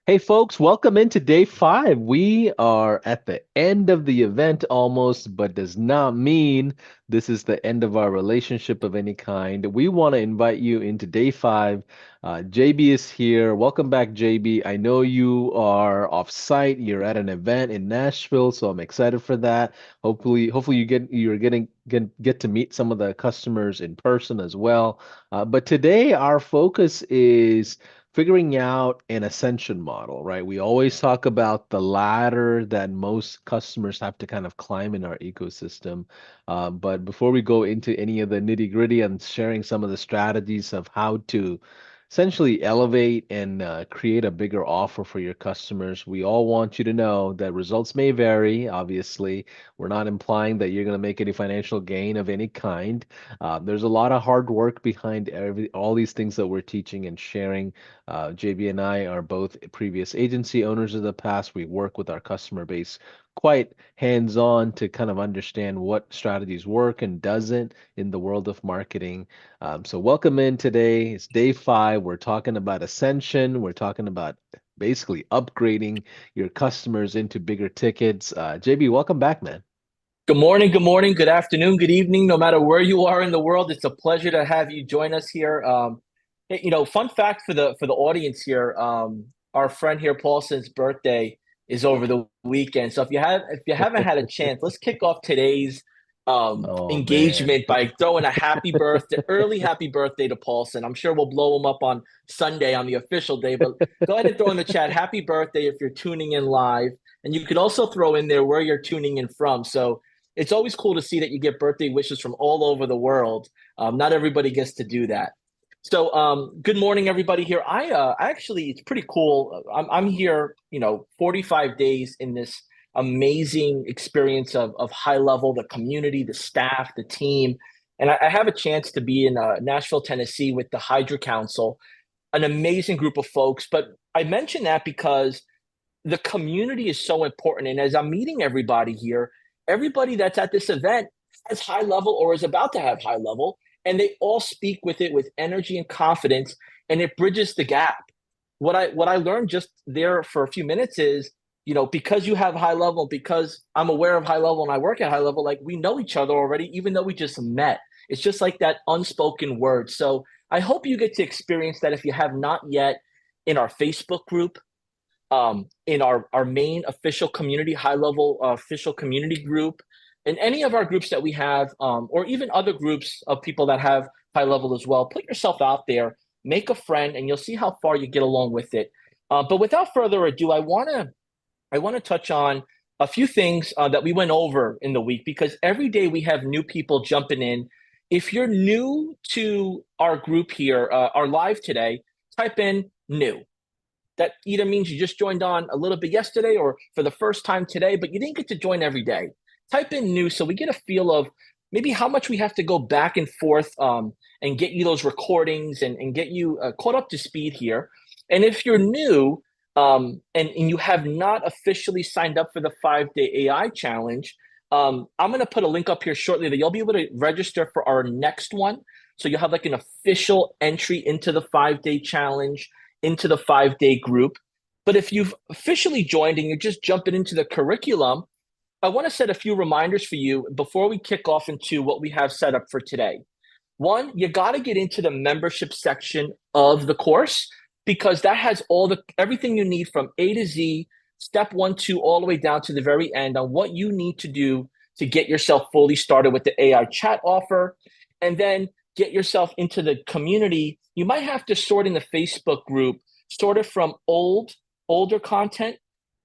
Hey folks, welcome into day five. We are at the end of the event almost, but does not mean this is the end of our relationship of any kind. We want to invite you into day five. JB is here. Welcome back, JB. I know you are off site. You're at an event in Nashville, so I'm excited for that. Hopefully you're getting get to meet some of the customers in person as well. But today our focus is figuring out an ascension model, right? We always talk about the ladder that most customers have to kind of climb in our ecosystem. But before we go into any of the nitty-gritty and sharing some of the strategies of how to essentially elevate and create a bigger offer for your customers, we all want you to know that results may vary. Obviously, we're not implying that you're going to make any financial gain of any kind. There's a lot of hard work behind all these things that we're teaching and sharing. JB and I are both previous agency owners of the past. We work with our customer base quite hands-on to kind of understand what strategies work and doesn't in the world of marketing. So welcome in today. It's day five. We're talking about ascension. We're talking about basically upgrading your customers into bigger tickets. JB, welcome back, man. Good morning, good afternoon, good evening. No matter where you are in the world, it's a pleasure to have you join us here. Fun fact for the audience here, our friend here, Paulson's birthday is over the weekend. So if you haven't had a chance, let's kick off today's Oh man. engagement by throwing a early happy birthday to Paulson. I'm sure we'll blow him up on Sunday on the official day, but go ahead and throw in the chat happy birthday if you're tuning in live. And you could also throw in there where you're tuning in from. So it's always cool to see that you get birthday wishes from all over the world. Not everybody gets to do that. So, good morning, everybody here. Actually, it's pretty cool. I'm here, 45 days in this amazing experience of high level, the community, the staff, the team. And I have a chance to be in Nashville, Tennessee with the Hydra Council, an amazing group of folks. But I mention that because the community is so important. And as I'm meeting everybody here, everybody that's at this event has high level or is about to have high level, and they all speak with it with energy and confidence, and it bridges the gap. What I learned just there for a few minutes is, because you have high level, because I'm aware of high level and I work at high level, like we know each other already, even though we just met. It's just like that unspoken word. So I hope you get to experience that if you have not yet in our Facebook group, in our main official community, high level official community group, in any of our groups that we have, or even other groups of people that have high level as well. Put yourself out there, make a friend, and you'll see how far you get along with it. But without further ado, I want to touch on a few things that we went over in the week because every day we have new people jumping in. If you're new to our group here, our live today, type in new. That either means you just joined on a little bit yesterday or for the first time today, but you didn't get to join every day. Type in new so we get a feel of maybe how much we have to go back and forth and get you those recordings and get you caught up to speed here. And if you're new and you have not officially signed up for the 5 day AI challenge, I'm going to put a link up here shortly that you'll be able to register for our next one. So you'll have like an official entry into the 5 day challenge, into the 5 day group. But if you've officially joined and you're just jumping into the curriculum, I want to set a few reminders for you before we kick off into what we have set up for today. One, you got to get into the membership section of the course because that has everything you need from A to Z, step one, two, all the way down to the very end on what you need to do to get yourself fully started with the AI chat offer. And then get yourself into the community. You might have to sort in the Facebook group, sort it from older content,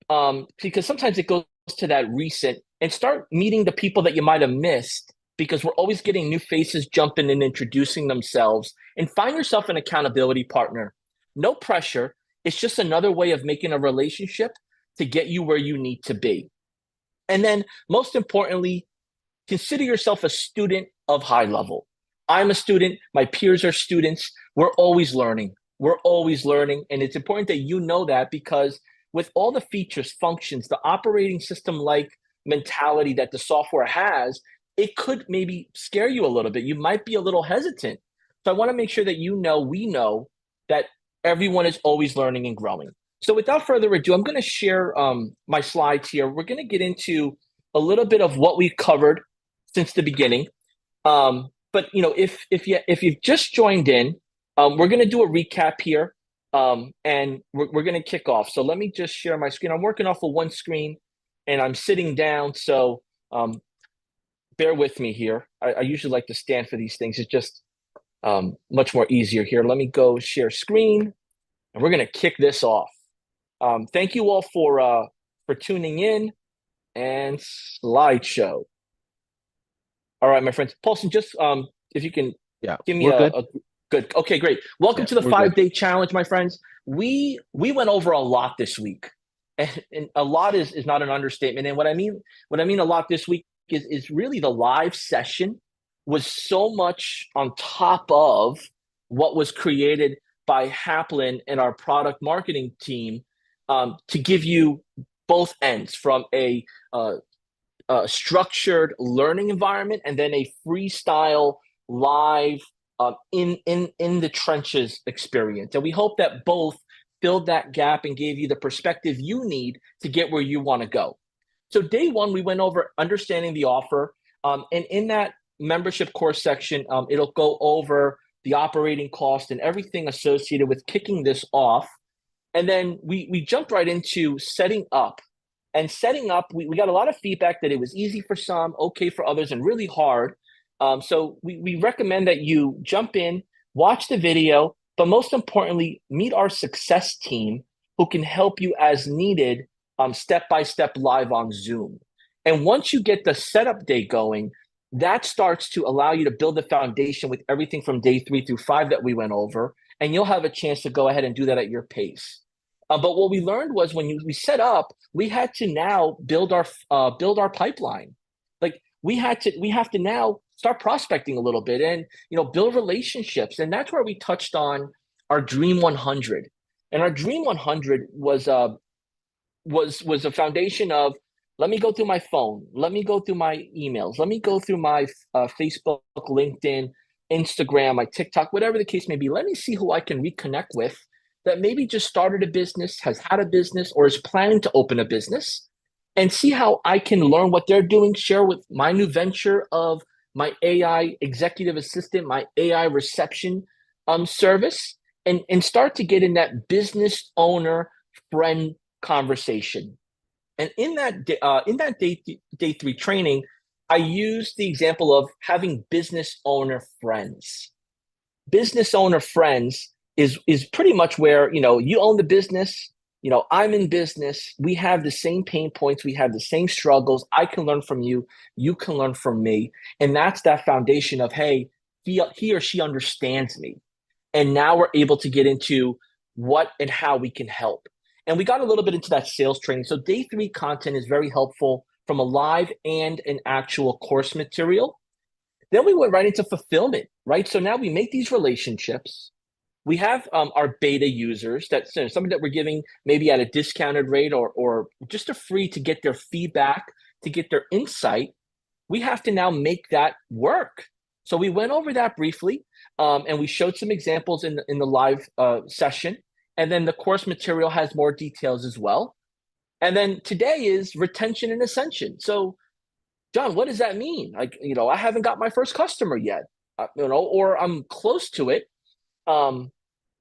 because sometimes it goes to that recent, and start meeting the people that you might have missed because we're always getting new faces jumping and introducing themselves. And find yourself an accountability partner. No pressure. It's just another way of making a relationship to get you where you need to be. And then, most importantly, consider yourself a student of high level. I'm a student. My peers are students. We're always learning. We're always learning. And it's important that you know that because with all the features, functions, the operating system like mentality that the software has, it could maybe scare you a little bit. You might be a little hesitant. So I want to make sure that we know that everyone is always learning and growing. So without further ado, I'm going to share my slides here. We're going to get into a little bit of what we've covered since the beginning. But if you've just joined in, we're going to do a recap here, and we're going to kick off. So let me just share my screen. I'm working off of one screen, and I'm sitting down. So bear with me here. I usually like to stand for these things. It's just much more easier here. Let me go share screen, and we're going to kick this off. Thank you all for tuning in and slideshow. All right, my friends. Paulson, just if you can Yeah, give me we're good. a good. Okay, great. Welcome Yeah, to the we're good. 5 day challenge, my friends. We went over a lot this week, and a lot is not an understatement. And what I mean a lot this week is really the live session was so much on top of what was created by Haplin and our product marketing team to give you both ends from uh, structured learning environment and then a freestyle live in the trenches experience. And we hope that both filled that gap and gave you the perspective you need to get where you want to go. So day one, we went over understanding the offer, and in that membership course section, it'll go over the operating cost and everything associated with kicking this off. And then we jumped right into setting up. And setting up, we got a lot of feedback that it was easy for some, okay for others, and really hard. So we recommend that you jump in, watch the video, but most importantly, meet our success team who can help you as needed, step by step live on Zoom. And once you get the setup day going, that starts to allow you to build the foundation with everything from day 3 through 5 that we went over. And you'll have a chance to go ahead and do that at your pace. But what we learned was we set up, we had to now build our pipeline. Like we have to now start prospecting a little bit and build relationships, and that's where we touched on our Dream 100. And our Dream 100 was a foundation of let me go through my phone, let me go through my emails, let me go through my Facebook, LinkedIn, Instagram, my TikTok, whatever the case may be. Let me see who I can reconnect with that maybe just started a business, has had a business, or is planning to open a business, and see how I can learn what they're doing, share with my new venture of my AI executive assistant, my AI reception service, and start to get in that business owner friend conversation. And in that day three training, I used the example of having business owner friends. Business owner friends is pretty much where you own the business. I'm in business. We have the same pain points. We have the same struggles. I can learn from you. You can learn from me. And that's that foundation of, hey, he or she understands me. And now we're able to get into what and how we can help. And we got a little bit into that sales training. So day three content is very helpful from a live and an actual course material. Then we went right into fulfillment, right? So now we make these relationships. We have our beta users that somebody that we're giving maybe at a discounted rate or just a free to get their feedback, to get their insight. We have to now make that work. So we went over that briefly, and we showed some examples in the live session. And then the course material has more details as well. And then today is retention and ascension. So John, what does that mean? Like, I haven't got my first customer yet, or I'm close to it. Um,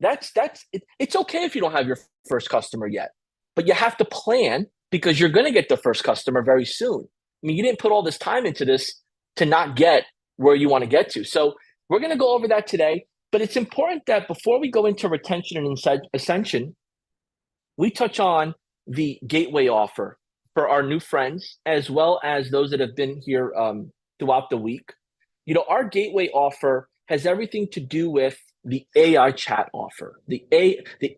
it's okay if you don't have your first customer yet, but you have to plan because you're going to get the first customer very soon. I mean, you didn't put all this time into this to not get where you want to get to. So we're going to go over that today. But it's important that before we go into retention and ascension, we touch on the gateway offer for our new friends, as well as those that have been here throughout the week. Our gateway offer has everything to do with the AI chat offer, the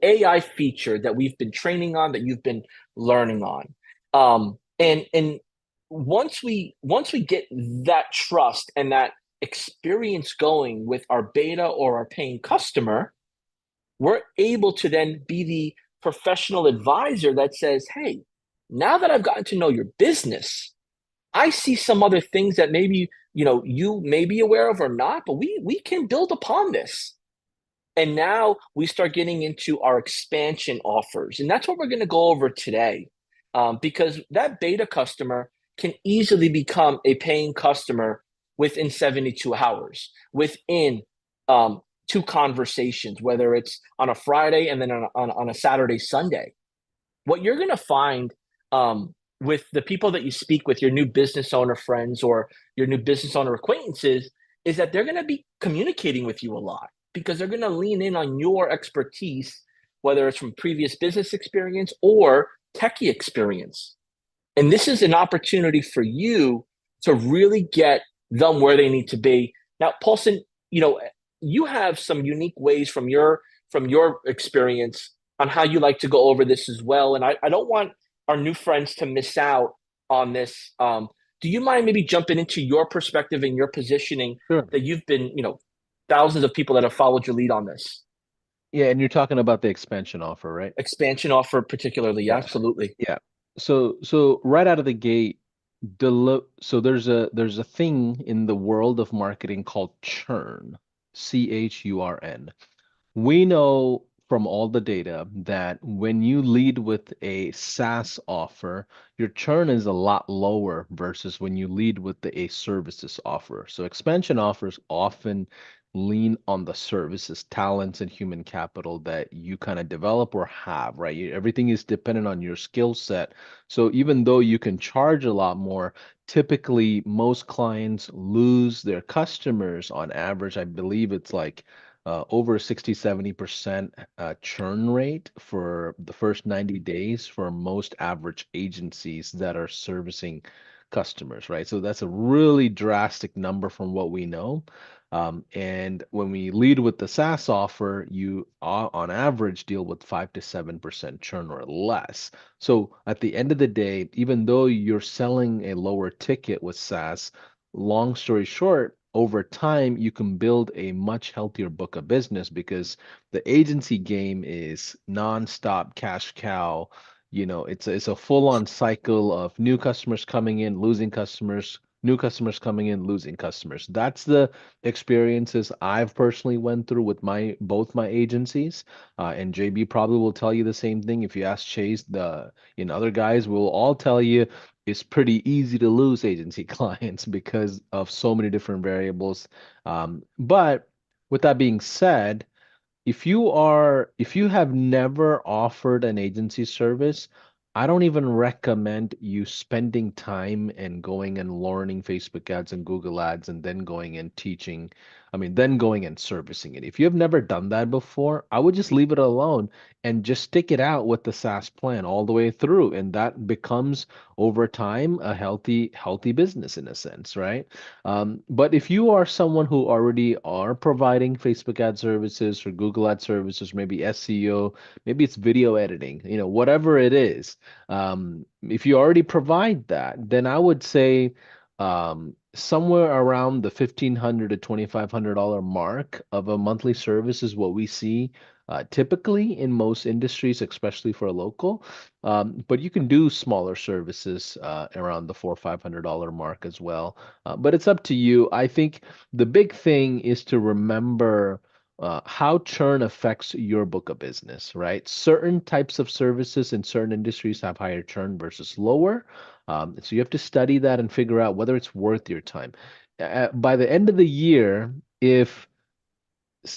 AI feature that we've been training on, that you've been learning on. And once we get that trust and that experience going with our beta or our paying customer, we're able to then be the professional advisor that says, hey, now that I've gotten to know your business, I see some other things that maybe you may be aware of or not, but we can build upon this. And now we start getting into our expansion offers. And that's what we're going to go over today. Because that beta customer can easily become a paying customer within 72 hours, within two conversations, whether it's on a Friday and then on a Saturday, Sunday. What you're going to find with the people that you speak with, your new business owner friends or your new business owner acquaintances, is that they're going to be communicating with you a lot because they're going to lean in on your expertise, whether it's from previous business experience or techie experience. And this is an opportunity for you to really get them where they need to be. Now, Paulson, you know, you have some unique ways from your experience on how you like to go over this as well. And I don't want our new friends to miss out on this. Do you mind maybe jumping into your perspective and your positioning Sure. that you've been, thousands of people that have followed your lead on this Yeah, and you're talking about the expansion offer, right? expansion offer, particularly? Yeah. Absolutely. Yeah. So right out of the gate, so there's a thing in the world of marketing called churn, churn. We know from all the data that when you lead with a SaaS offer, your churn is a lot lower versus when you lead with a services offer. So expansion offers often lean on the services, talents, and human capital that you kind of develop or have, right? Everything is dependent on your skill set. So even though you can charge a lot more, typically most clients lose their customers on average. I believe it's like over 60, 70% churn rate for the first 90 days for most average agencies that are servicing customers, right? So that's a really drastic number from what we know. And when we lead with the SaaS offer, you on average deal with 5 to 7% churn or less. So at the end of the day, even though you're selling a lower ticket with SaaS, long story short, over time, you can build a much healthier book of business because the agency game is nonstop cash cow. It's a full-on cycle of new customers coming in, losing customers, new customers coming in, losing customers. That's the experiences I've personally went through with my both my agencies. And JB probably will tell you the same thing. If you ask Chase, other guys will all tell you it's pretty easy to lose agency clients because of so many different variables. But with that being said, if you have never offered an agency service, I don't even recommend you spending time and going and learning Facebook ads and Google ads and then going and teaching, then going and servicing it. If you have never done that before, I would just leave it alone and just stick it out with the SaaS plan all the way through. And that becomes over time a healthy business in a sense, right? But if you are someone who already are providing Facebook ad services or Google ad services, maybe SEO, maybe it's video editing, whatever it is, if you already provide that, then I would say somewhere around the $1,500 to $2,500 mark of a monthly service is what we see typically in most industries, especially for a local. But you can do smaller services around the $400 or $500 mark as well. But it's up to you. I think the big thing is to remember how churn affects your book of business, right? Certain types of services in certain industries have higher churn versus lower. So you have to study that and figure out whether it's worth your time. By the end of the year, if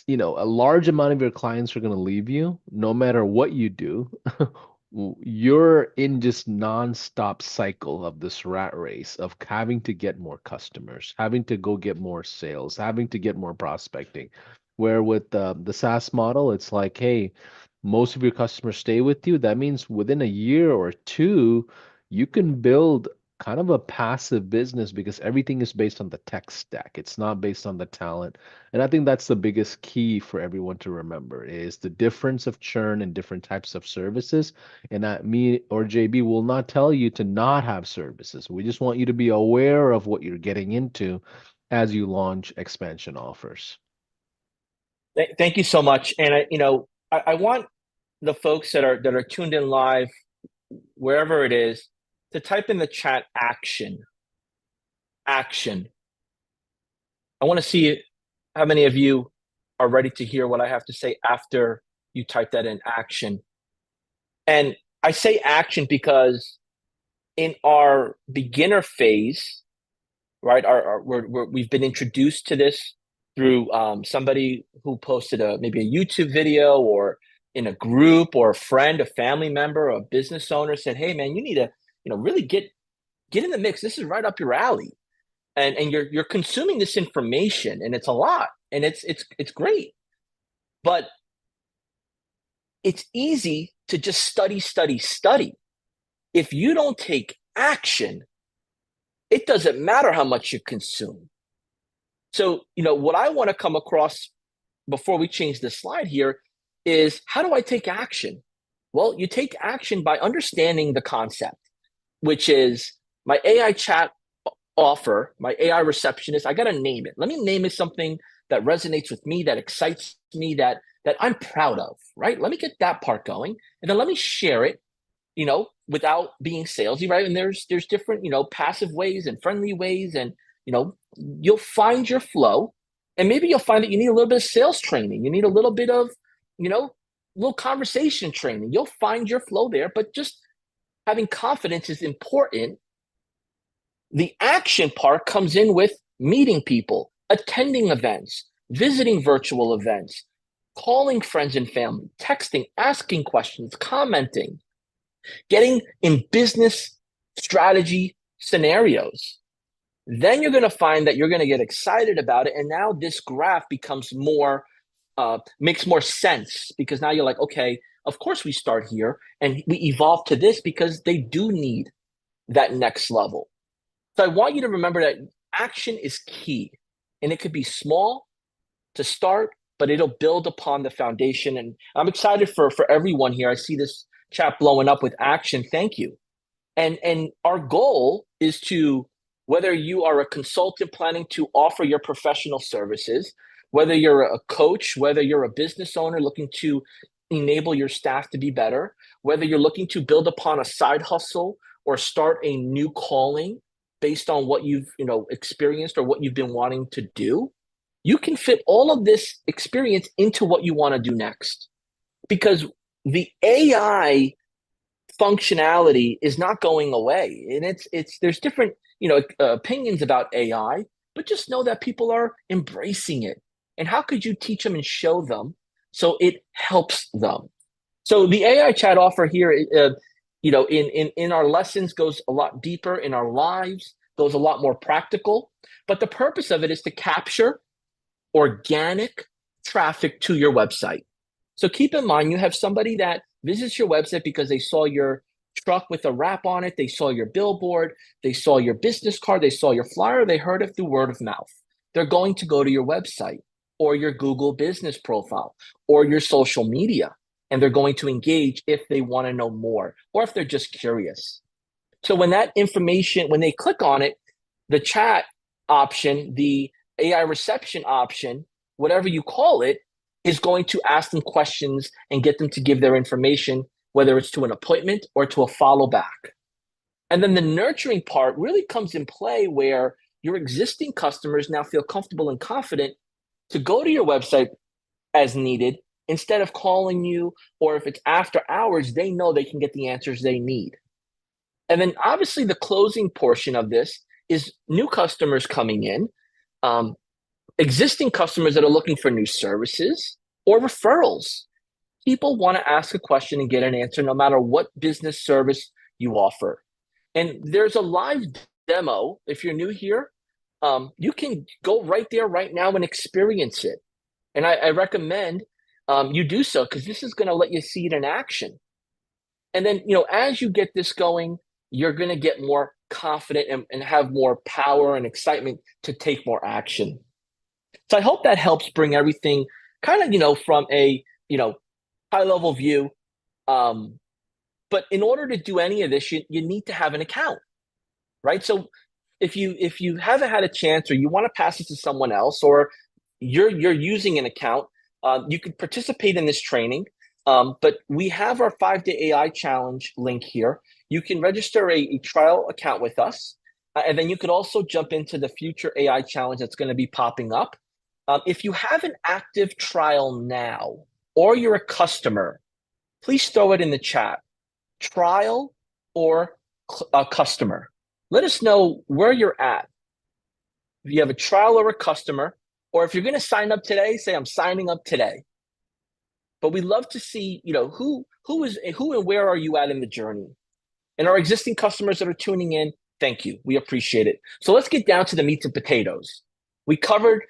a large amount of your clients are going to leave you, no matter what you do, you're in just nonstop cycle of this rat race of having to get more customers, having to go get more sales, having to get more prospecting. Where with the SaaS model, it's like, hey, most of your customers stay with you. That means within a year or two, you can build kind of a passive business because everything is based on the tech stack. It's not based on the talent. And I think that's the biggest key for everyone to remember is the difference of churn and different types of services. And that me or JB will not tell you to not have services. We just want you to be aware of what you're getting into as you launch expansion offers. Thank you so much. And I want the folks that are tuned in live, wherever it is, to type in the chat action. Action. I want to see how many of you are ready to hear what I have to say after you type that in action. And I say action because in our beginner phase, right, we've been introduced to this through somebody who posted maybe a YouTube video or in a group, or a friend, a family member, a business owner said, "Hey, man, you need to, really get in the mix. This is right up your alley." And you're consuming this information, and it's a lot, and it's great, but it's easy to just study, study, study. If you don't take action, it doesn't matter how much you consume. So, what I want to come across before we change the slide here is, how do I take action? Well, you take action by understanding the concept, which is my AI chat offer, my AI receptionist. I got to name it. Let me name it something that resonates with me, that excites me, that I'm proud of, right? Let me get that part going, and then let me share it, without being salesy, right? And there's different, passive ways and friendly ways, and you'll find your flow, and maybe you'll find that you need a little bit of sales training. You need a little bit of, little conversation training. You'll find your flow there, but just having confidence is important. The action part comes in with meeting people, attending events, visiting virtual events, calling friends and family, texting, asking questions, commenting, getting in business strategy scenarios. Then you're going to find that you're going to get excited about it. And now this graph becomes makes more sense, because now you're like, okay, of course we start here and we evolve to this because they do need that next level. So I want you to remember that action is key, and it could be small to start, but it'll build upon the foundation. And I'm excited for everyone here. I see this chat blowing up with action. Thank you. And our goal is to, whether you are a consultant planning to offer your professional services, whether you're a coach, whether you're a business owner looking to enable your staff to be better, whether you're looking to build upon a side hustle or start a new calling based on what you've experienced or what you've been wanting to do, you can fit all of this experience into what you want to do next. Because the AI functionality is not going away, and there's different opinions about AI, but just know that people are embracing it. And how could you teach them and show them so it helps them? So the AI chat offer here, in our lessons, goes a lot deeper. In our lives, goes a lot more practical. But the purpose of it is to capture organic traffic to your website. So keep in mind, you have somebody that visits your website because they saw your truck with a wrap on it, they saw your billboard, they saw your business card, they saw your flyer, they heard it through word of mouth. They're going to go to your website or your Google business profile or your social media, and they're going to engage if they want to know more or if they're just curious. So when that information, when they click on it, the chat option, the AI reception option, whatever you call it, is going to ask them questions and get them to give their information, whether it's to an appointment or to a follow back. And then the nurturing part really comes in play, where your existing customers now feel comfortable and confident to go to your website as needed instead of calling you, or if it's after hours, they know they can get the answers they need. And then obviously the closing portion of this is new customers coming in, existing customers that are looking for new services or referrals. People want to ask a question and get an answer no matter what business service you offer. And there's a live demo. If you're new here, you can go right there right now and experience it. And I recommend you do so, because this is going to let you see it in action. And then, as you get this going, you're going to get more confident and have more power and excitement to take more action. So I hope that helps bring everything kind of, from a, high level view. But in order to do any of this, you need to have an account, right? So if you haven't had a chance, or you want to pass this to someone else, or you're using an account, you could participate in this training. But we have our 5-day AI challenge link here. You can register a trial account with us. And then you could also jump into the future AI challenge that's going to be popping up. If you have an active trial now, or you're a customer, please throw it in the chat. Trial or a customer. Let us know where you're at. If you have a trial or a customer, or if you're going to sign up today, say I'm signing up today. But we love to see, who and where are you at in the journey? And our existing customers that are tuning in, thank you. We appreciate it. So let's get down to the meat and potatoes. We covered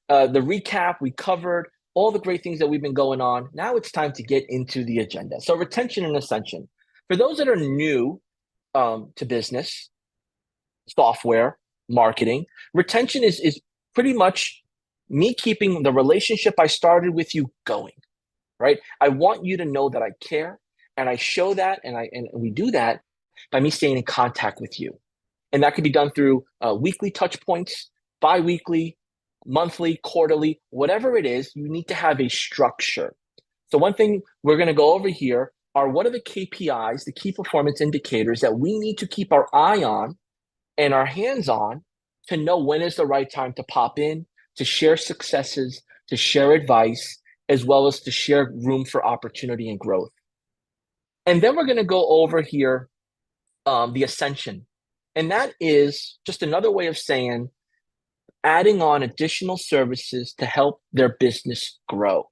the recap. We covered all the great things that we've been going on. Now it's time to get into the agenda. So retention and ascension. For those that are new to business, software, marketing, retention is pretty much me keeping the relationship I started with you going, right? I want you to know that I care, and I show that, and we do that by me staying in contact with you. And that could be done through weekly touch points, bi-weekly, monthly, quarterly, whatever it is. You need to have a structure. So one thing we're going to go over here are what are the KPIs, the key performance indicators that we need to keep our eye on and our hands on to know when is the right time to pop in, to share successes, to share advice, as well as to share room for opportunity and growth. And then we're going to go over here the ascension. And that is just another way of saying adding on additional services to help their business grow.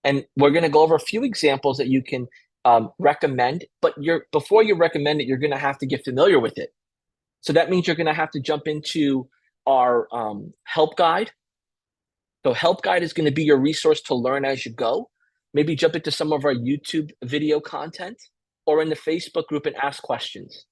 And we're going to go over a few examples that you can recommend, but before you recommend it, you're going to have to get familiar with it. So that means you're going to have to jump into our help guide. So help guide is going to be your resource to learn as you go. Maybe jump into some of our YouTube video content or in the Facebook group and ask questions.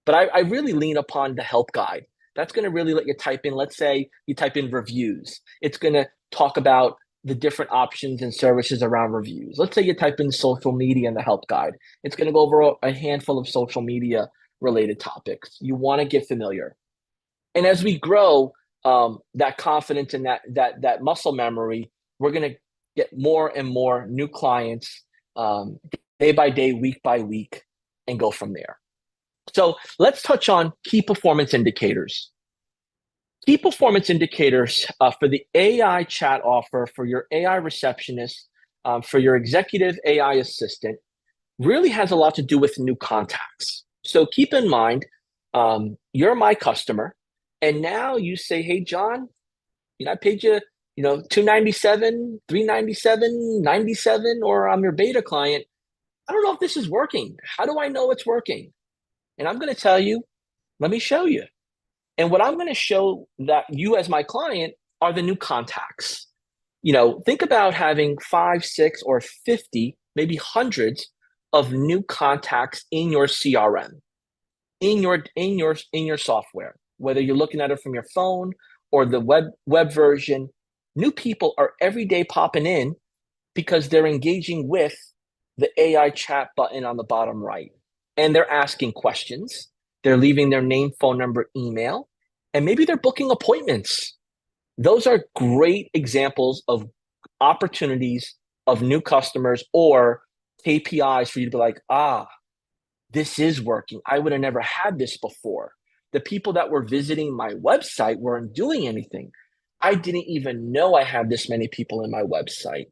But I really lean upon the help guide. That's going to really let you type in, let's say you type in reviews. It's going to talk about the different options and services around reviews. Let's say you type in social media in the help guide. It's going to go over a handful of social media related topics. You want to get familiar. And as we grow that confidence and that muscle memory, we're going to get more and more new clients day by day, week by week, and go from there. So let's touch on key performance indicators. Key performance indicators for the AI chat offer, for your AI receptionist, for your executive AI assistant, really has a lot to do with new contacts. So keep in mind, you're my customer, and now you say, "Hey, John, I paid you, $297, $397, $97, or I'm your beta client. I don't know if this is working. How do I know it's working?" And I'm going to tell you, let me show you. And what I'm going to show that you as my client are the new contacts. Think about having 5, 6, or 50, maybe hundreds of new contacts in your CRM, in your software, whether you're looking at it from your phone or the web version. New people are every day popping in because they're engaging with the AI chat button on the bottom right. And they're asking questions. They're leaving their name, phone number, email, and maybe they're booking appointments. Those are great examples of opportunities of new customers or KPIs for you to be like, this is working. I would have never had this before. The people that were visiting my website weren't doing anything. I didn't even know I had this many people in my website.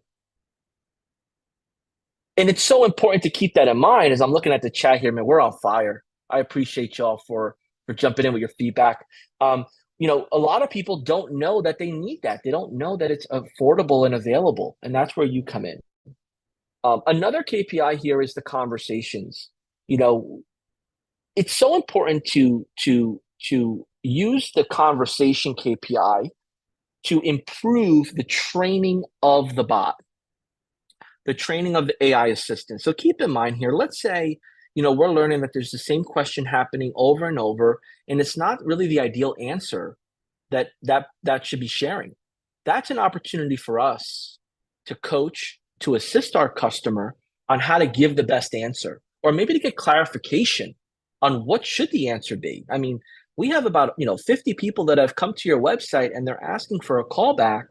And it's so important to keep that in mind as I'm looking at the chat here, man. We're on fire. I appreciate y'all for jumping in with your feedback. A lot of people don't know that they need that. They don't know that it's affordable and available, and that's where you come in. Another KPI here is the conversations. It's so important to use the conversation KPI to improve the training of the bot, the training of the AI assistant. So keep in mind here, let's say, we're learning that there's the same question happening over and over, and it's not really the ideal answer that should be sharing. That's an opportunity for us to coach, to assist our customer on how to give the best answer, or maybe to get clarification on what should the answer be. I mean, we have about 50 people that have come to your website and they're asking for a callback,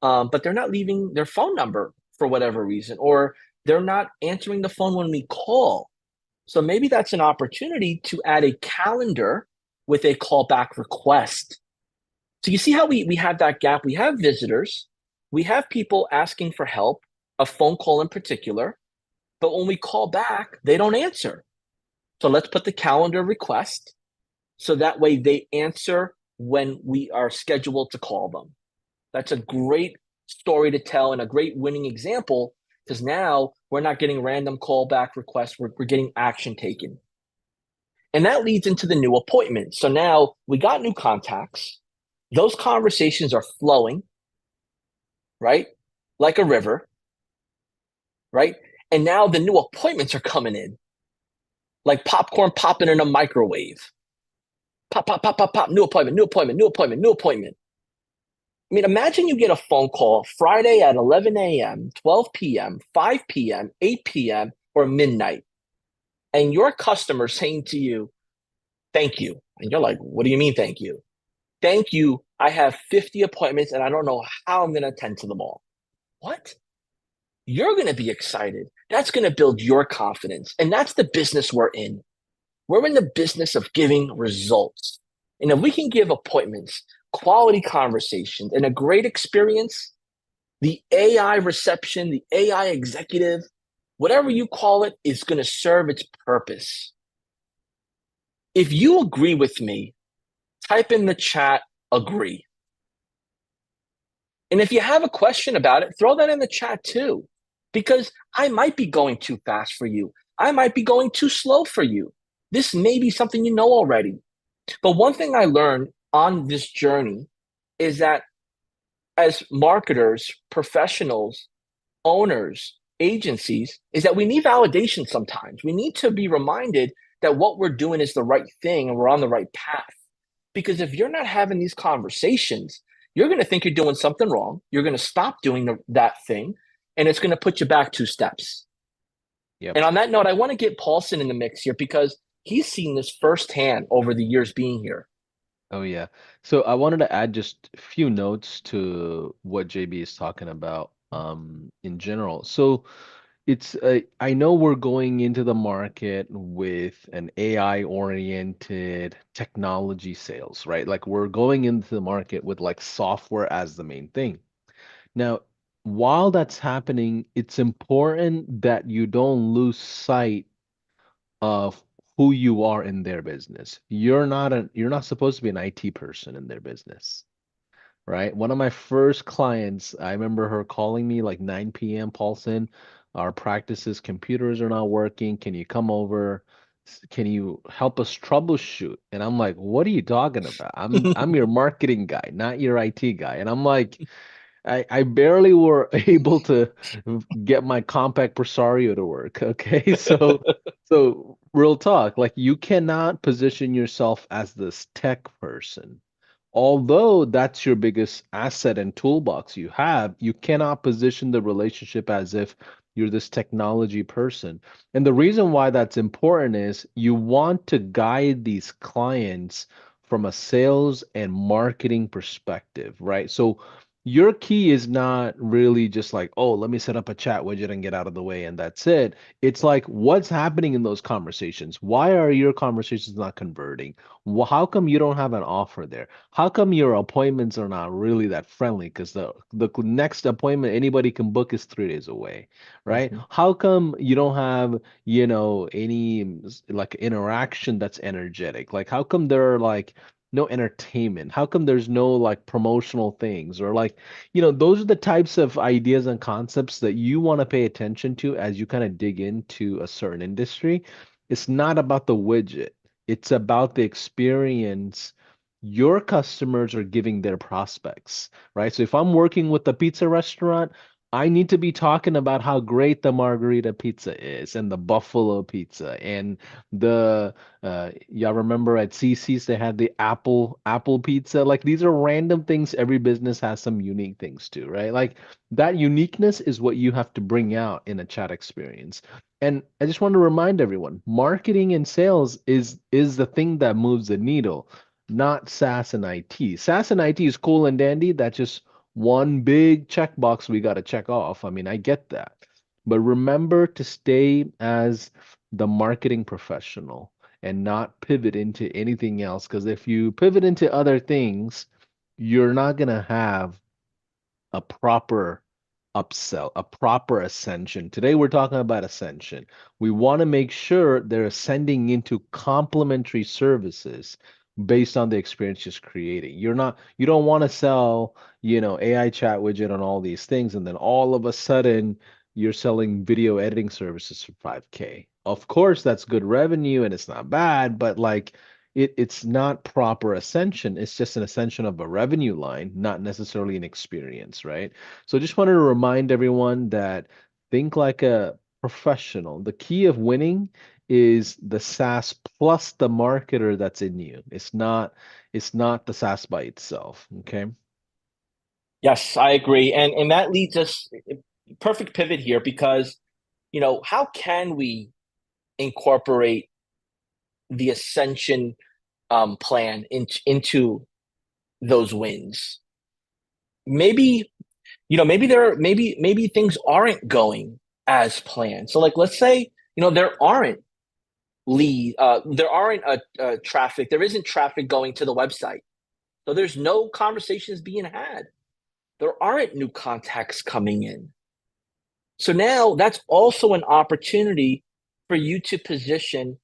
but they're not leaving their phone number for whatever reason, or they're not answering the phone when we call. So maybe that's an opportunity to add a calendar with a callback request. So you see how we have that gap? We have visitors, we have people asking for help, a phone call in particular, but when we call back, they don't answer. So let's put the calendar request so that way they answer when we are scheduled to call them. That's a great story to tell and a great winning example because now we're not getting random callback requests, we're getting action taken. And that leads into the new appointment. So now we got new contacts. Those conversations are flowing, right? Like a river, right? And now the new appointments are coming in like popcorn popping in a microwave. Pop, pop, pop, pop, pop, new appointment, new appointment, new appointment, new appointment. I mean, imagine you get a phone call Friday at 11 a.m., 12 p.m., 5 p.m., 8 p.m., or midnight, and your customer saying to you, thank you. And you're like, what do you mean, thank you? Thank you. I have 50 appointments and I don't know how I'm going to attend to them all. What? You're going to be excited. That's going to build your confidence. And that's the business we're in. We're in the business of giving results. And if we can give appointments, quality conversations, and a great experience, the AI reception, the AI executive, whatever you call it, is going to serve its purpose. If you agree with me, type in the chat, agree. And if you have a question about it, throw that in the chat too, because I might be going too fast for you. I might be going too slow for you. This may be something you know already. But one thing I learned on this journey is that as marketers, professionals, owners, agencies, is that we need validation sometimes. We need to be reminded that what we're doing is the right thing and we're on the right path. Because if you're not having these conversations, you're going to think you're doing something wrong. You're going to stop doing that thing, and it's going to put you back two steps. Yep. And on that note, I want to get Paulson in the mix here because he's seen this firsthand over the years being here. Oh yeah. So I wanted to add just a few notes to what JB is talking about in general. So it's I know we're going into the market with an AI oriented technology sales, right? Like we're going into the market with like software as the main thing. Now, while that's happening, it's important that you don't lose sight of who you are in their business. You're not supposed to be an IT person in their business, right? One of my first clients, I remember her calling me like 9 p.m. Paulson, our practice's computers are not working. Can you come over? Can you help us troubleshoot? And I'm like, what are you talking about? I'm your marketing guy, not your IT guy. And I'm like, I barely were able to get my compact Presario to work. Okay. So real talk, like you cannot position yourself as this tech person. Although that's your biggest asset and toolbox you have, you cannot position the relationship as if you're this technology person. And the reason why that's important is you want to guide these clients from a sales and marketing perspective, right? So your key is not really just like, oh, let me set up a chat widget and get out of the way, and that's it. It's like, what's happening in those conversations? Why are your conversations not converting? Well, how come you don't have an offer there? How come your appointments are not really that friendly? Because the next appointment anybody can book is 3 days away, right? Mhm. How come you don't have, any like interaction that's energetic? Like, how come there are like no entertainment? How come there's no like promotional things or like, those are the types of ideas and concepts that you want to pay attention to as you kind of dig into a certain industry. It's not about the widget. It's about the experience your customers are giving their prospects, right? So if I'm working with a pizza restaurant, I need to be talking about how great the margarita pizza is and the buffalo pizza and the y'all remember at CC's they had the apple pizza. Like these are random things. Every business has some unique things too, right? Like that uniqueness is what you have to bring out in a chat experience. And I just want to remind everyone, marketing and sales is the thing that moves the needle, not SaaS and IT. SaaS and IT is cool and dandy. That's just one big checkbox we got to check off. I mean, I get that. But remember to stay as the marketing professional and not pivot into anything else. Because if you pivot into other things, you're not gonna have a proper upsell, a proper ascension. Today we're talking about ascension. We want to make sure they're ascending into complementary services based on the experience just creating. You don't want to sell, AI chat widget on all these things, and then all of a sudden you're selling video editing services for 5K. Of course, that's good revenue and it's not bad, but like it's not proper ascension. It's just an ascension of a revenue line, not necessarily an experience, right? So just wanted to remind everyone that think like a professional. The key of winning is the SaaS plus the marketer that's in you. It's not the SaaS by itself. Okay. Yes, I agree. And that leads us perfect pivot here because, how can we incorporate the ascension plan into those wins? Maybe, maybe things aren't going as planned. So like let's say, there aren't a traffic, there isn't traffic going to the website. So there's no conversations being had. There aren't new contacts coming in. So now that's also an opportunity for you to position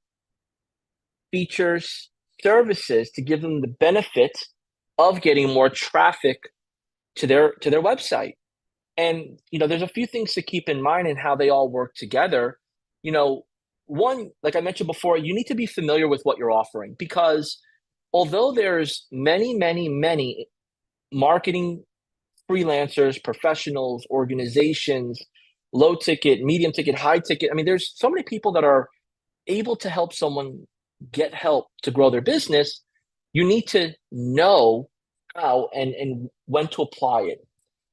features, services to give them the benefit of getting more traffic to their website. And there's a few things to keep in mind and how they all work together. You know, One, like I mentioned before, you need to be familiar with what you're offering because although there's many, many, many marketing freelancers, professionals, organizations, low ticket, medium ticket, high ticket. I mean, there's so many people that are able to help someone get help to grow their business. You need to know how and when to apply it.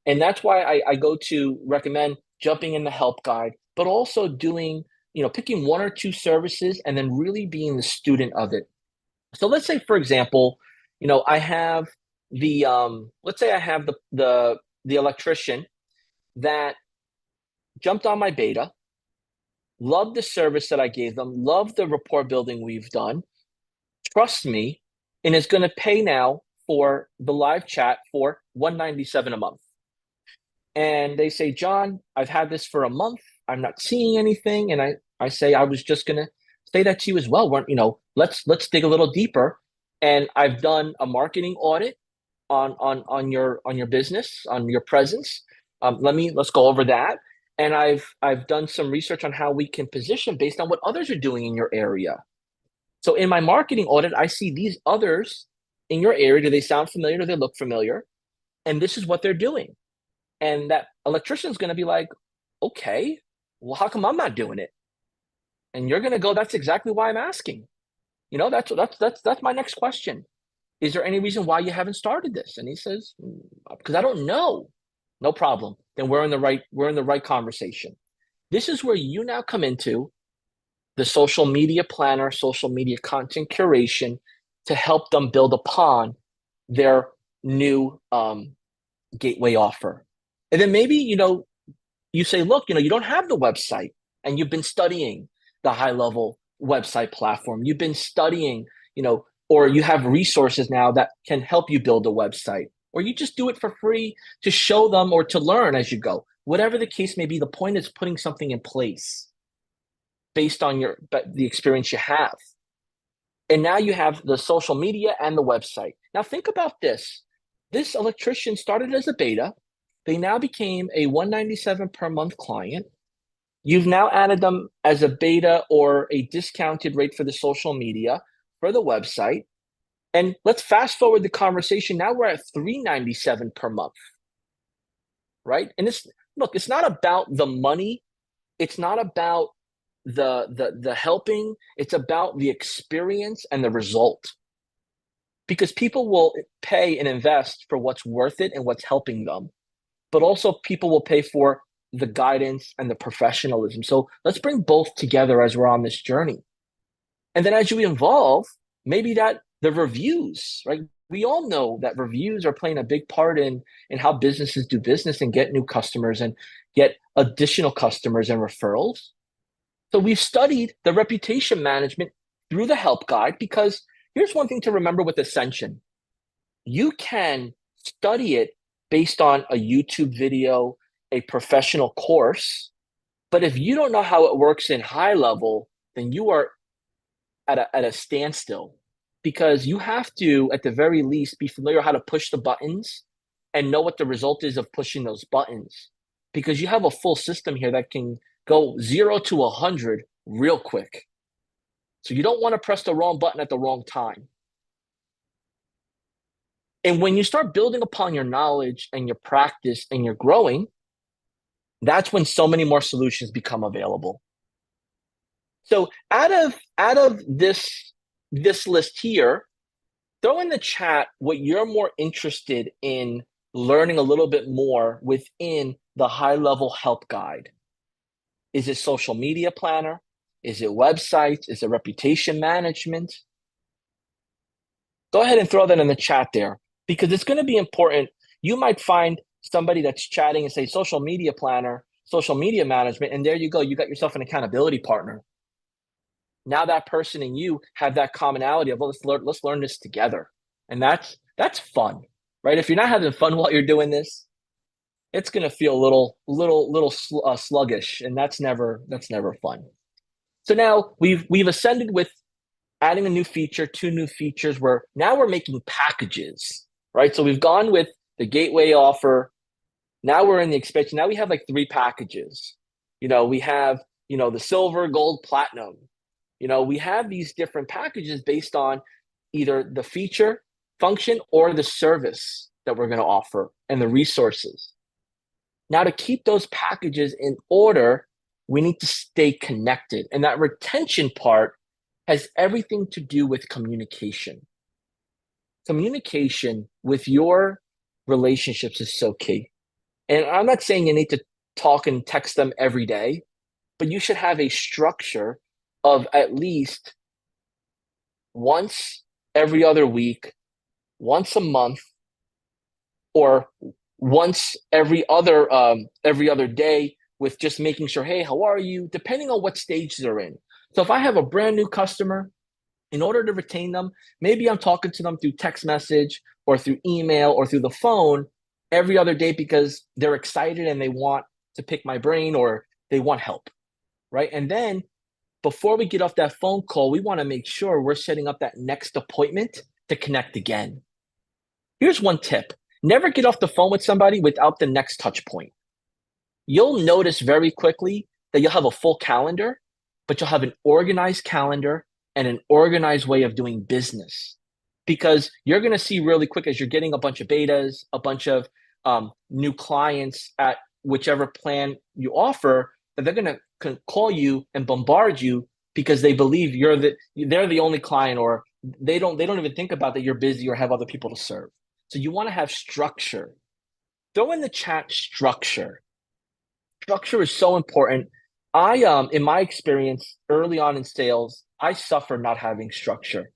And that's why I go to recommend jumping in the help guide, but also picking one or two services and then really being the student of it. So let's say, for example, I have let's say I have the electrician that jumped on my beta, loved the service that I gave them, loved the rapport building we've done, trust me, and is going to pay now for the live chat for 197 a month. And they say, John, I've had this for a month. I'm not seeing anything. And I say, I was just going to say that to you as well. Let's dig a little deeper. And I've done a marketing audit on your business, on your presence. Let's go over that. And I've done some research on how we can position based on what others are doing in your area. So in my marketing audit, I see these others in your area. Do they sound familiar? Do they look familiar? And this is what they're doing. And that electrician is going to be like, okay, well, how come I'm not doing it? And you're going to go, that's exactly why I'm asking. That's my next question. Is there any reason why you haven't started this? And he says, because I don't know. No problem. Then we're in the right conversation. This is where you now come into the social media planner, social media content curation to help them build upon their new gateway offer. And then maybe, you say, look, you don't have the website and you've been studying the high level website platform. You've been studying, or you have resources now that can help you build a website, or you just do it for free to show them or to learn as you go. Whatever the case may be, the point is putting something in place based on the experience you have. And now you have the social media and the website. Now think about this. This electrician started as a beta. They now became a 197 per month client. You've now added them as a beta or a discounted rate for the social media, for the website. And let's fast forward the conversation. Now we're at 397 per month, right? And it's not about the money. It's not about the helping. It's about the experience and the result. Because people will pay and invest for what's worth it and what's helping them. But also people will pay for the guidance and the professionalism. So let's bring both together as we're on this journey. And then as you evolve, maybe that the reviews, right? We all know that reviews are playing a big part in how businesses do business and get new customers and get additional customers and referrals. So we've studied the reputation management through the help guide because here's one thing to remember with Ascension. You can study it based on a YouTube video, a professional course. But if you don't know how it works in high level, then you are at a standstill because you have to, at the very least, be familiar how to push the buttons and know what the result is of pushing those buttons. Because you have a full system here that can go 0 to 100 real quick. So you don't want to press the wrong button at the wrong time. And when you start building upon your knowledge and your practice and you're growing, that's when so many more solutions become available. So out of this list here, throw in the chat what you're more interested in learning a little bit more within the high level help guide. Is it social media planner? Is it websites? Is it reputation management? Go ahead and throw that in the chat there because it's going to be important. You might find somebody that's chatting and say social media planner, social media management, and there you go. You got yourself an accountability partner. Now that person and you have that commonality of, well, let's learn this together. And that's fun, right? If you're not having fun while you're doing this, it's going to feel a little sluggish, and that's never fun. So now we've ascended with adding a new feature, two new features where now we're making packages, right? So we've gone with the gateway offer. Now we're in the expansion. Now we have like three packages. We have, the silver, gold, platinum. We have these different packages based on either the feature, function, or the service that we're going to offer and the resources. Now, to keep those packages in order, we need to stay connected. And that retention part has everything to do with communication. Communication with your relationships is so key. And I'm not saying you need to talk and text them every day, but you should have a structure of at least once every other week, once a month, or once every other day with just making sure, hey, how are you? Depending on what stage they're in. So if I have a brand new customer, in order to retain them, maybe I'm talking to them through text message or through email or through the phone every other day because they're excited and they want to pick my brain or they want help, right? And then before we get off that phone call, we want to make sure we're setting up that next appointment to connect again. Here's one tip. Never get off the phone with somebody without the next touch point. You'll notice very quickly that you'll have a full calendar, but you'll have an organized calendar and an organized way of doing business. Because you're going to see really quick as you're getting a bunch of betas, a bunch of new clients at whichever plan you offer, that they're going to call you and bombard you because they believe they're the only client, or they don't even think about that you're busy or have other people to serve. So you want to have structure. Throw in the chat structure. Structure is so important. In my experience early on in sales, I suffered not having structure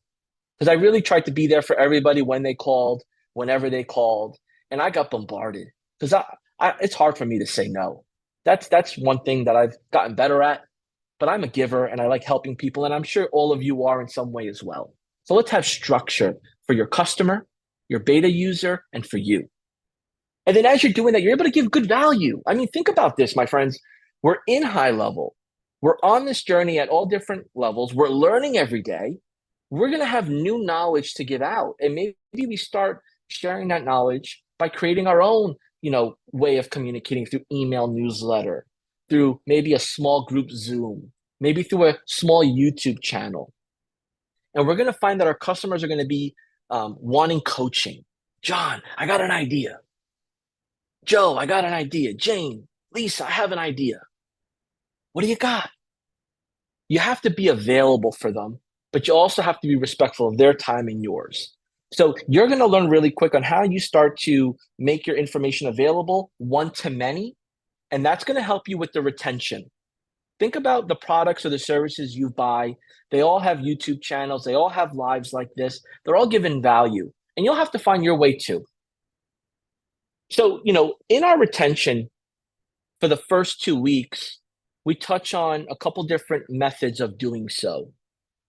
because I really tried to be there for everybody when they called, whenever they called, and I got bombarded because it's hard for me to say no. That's one thing that I've gotten better at, but I'm a giver and I like helping people, and I'm sure all of you are in some way as well. So let's have structure for your customer, your beta user, and for you. And then as you're doing that, you're able to give good value. I mean, think about this, my friends. We're in high level. We're on this journey at all different levels. We're learning every day. We're going to have new knowledge to give out. And maybe we start sharing that knowledge by creating our own, way of communicating through email newsletter, through maybe a small group Zoom, maybe through a small YouTube channel. And we're going to find that our customers are going to be wanting coaching. John, I got an idea. Joe, I got an idea. Jane, Lisa, I have an idea. What do you got? You have to be available for them, but you also have to be respectful of their time and yours. So you're going to learn really quick on how you start to make your information available one to many, and that's going to help you with the retention. Think about the products or the services you buy. They all have YouTube channels. They all have lives like this. They're all given value, and you'll have to find your way too. So, in our retention for the first 2 weeks, we touch on a couple different methods of doing so.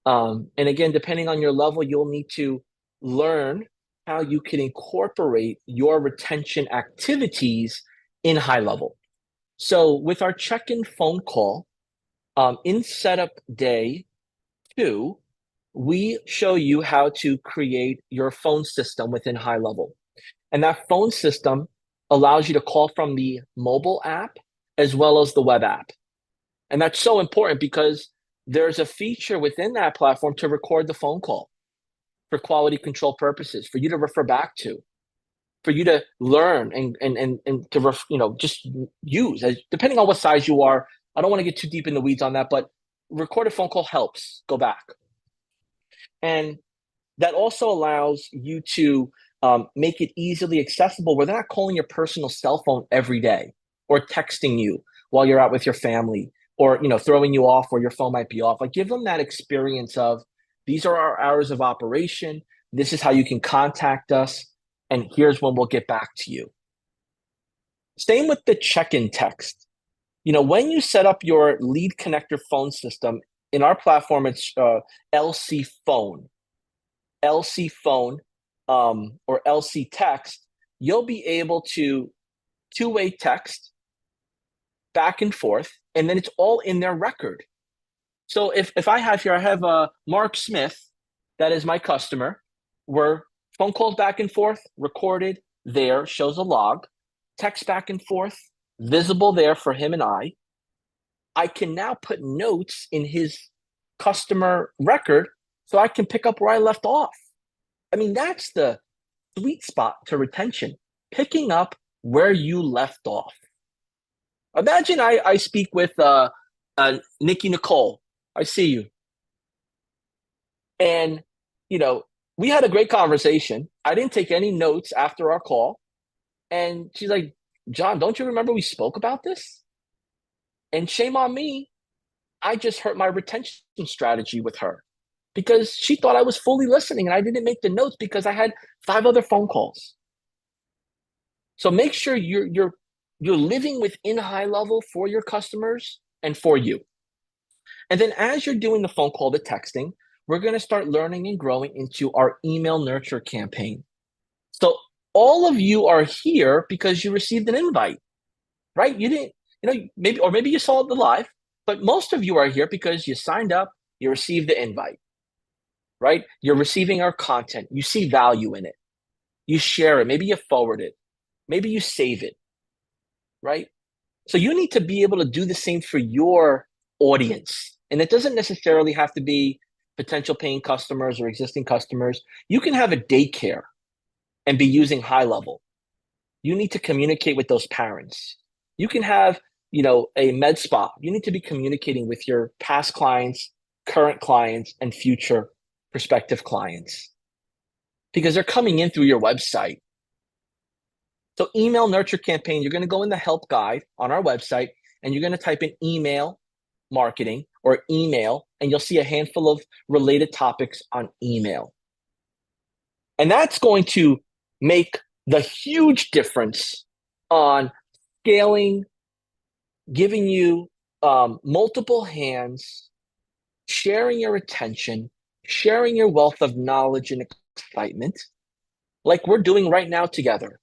And again, depending on your level, you'll need to learn how you can incorporate your retention activities in high level. So with our check-in phone call, in setup day two, we show you how to create your phone system within high level. And that phone system allows you to call from the mobile app as well as the web app. And that's so important because there's a feature within that platform to record the phone call for quality control purposes, for you to refer back to, for you to learn and to just use as depending on what size you are. I don't want to get too deep in the weeds on that, but recorded phone call helps go back. And that also allows you to make it easily accessible where they're not calling your personal cell phone every day or texting you while you're out with your family or throwing you off where your phone might be off. Like give them that experience of these are our hours of operation. This is how you can contact us. And here's when we'll get back to you. Same with the check-in text. When you set up your lead connector phone system in our platform, it's LC phone. LC phone or LC text, you'll be able to two-way text back and forth, and then it's all in their record. So if I have Mark Smith, that is my customer, where phone calls back and forth, recorded there, shows a log, text back and forth, visible there for him and I can now put notes in his customer record so I can pick up where I left off. I mean, that's the sweet spot to retention, picking up where you left off. Imagine I speak with Nikki Nicole. I see you. And, we had a great conversation. I didn't take any notes after our call. And she's like, John, don't you remember we spoke about this? And shame on me. I just hurt my retention strategy with her because she thought I was fully listening and I didn't make the notes because I had 5 other phone calls. So make sure you're living within high level for your customers and for you. And then as you're doing the phone call, the texting, we're going to start learning and growing into our email nurture campaign. So all of you are here because you received an invite, right? You didn't, maybe you saw the live, but most of you are here because you signed up, you received the invite, right? You're receiving our content. You see value in it. You share it. Maybe you forward it. Maybe you save it, right? So you need to be able to do the same for your audience. And it doesn't necessarily have to be potential paying customers or existing customers. You can have a daycare and be using high level. You need to communicate with those parents. You can have, a med spa. You need to be communicating with your past clients, current clients, and future prospective clients because they're coming in through your website. So email nurture campaign, you're going to go in the help guide on our website and you're going to type in email marketing or email, and you'll see a handful of related topics on email. And that's going to make the huge difference on scaling, giving you multiple hands, sharing your attention, sharing your wealth of knowledge and excitement, like we're doing right now together.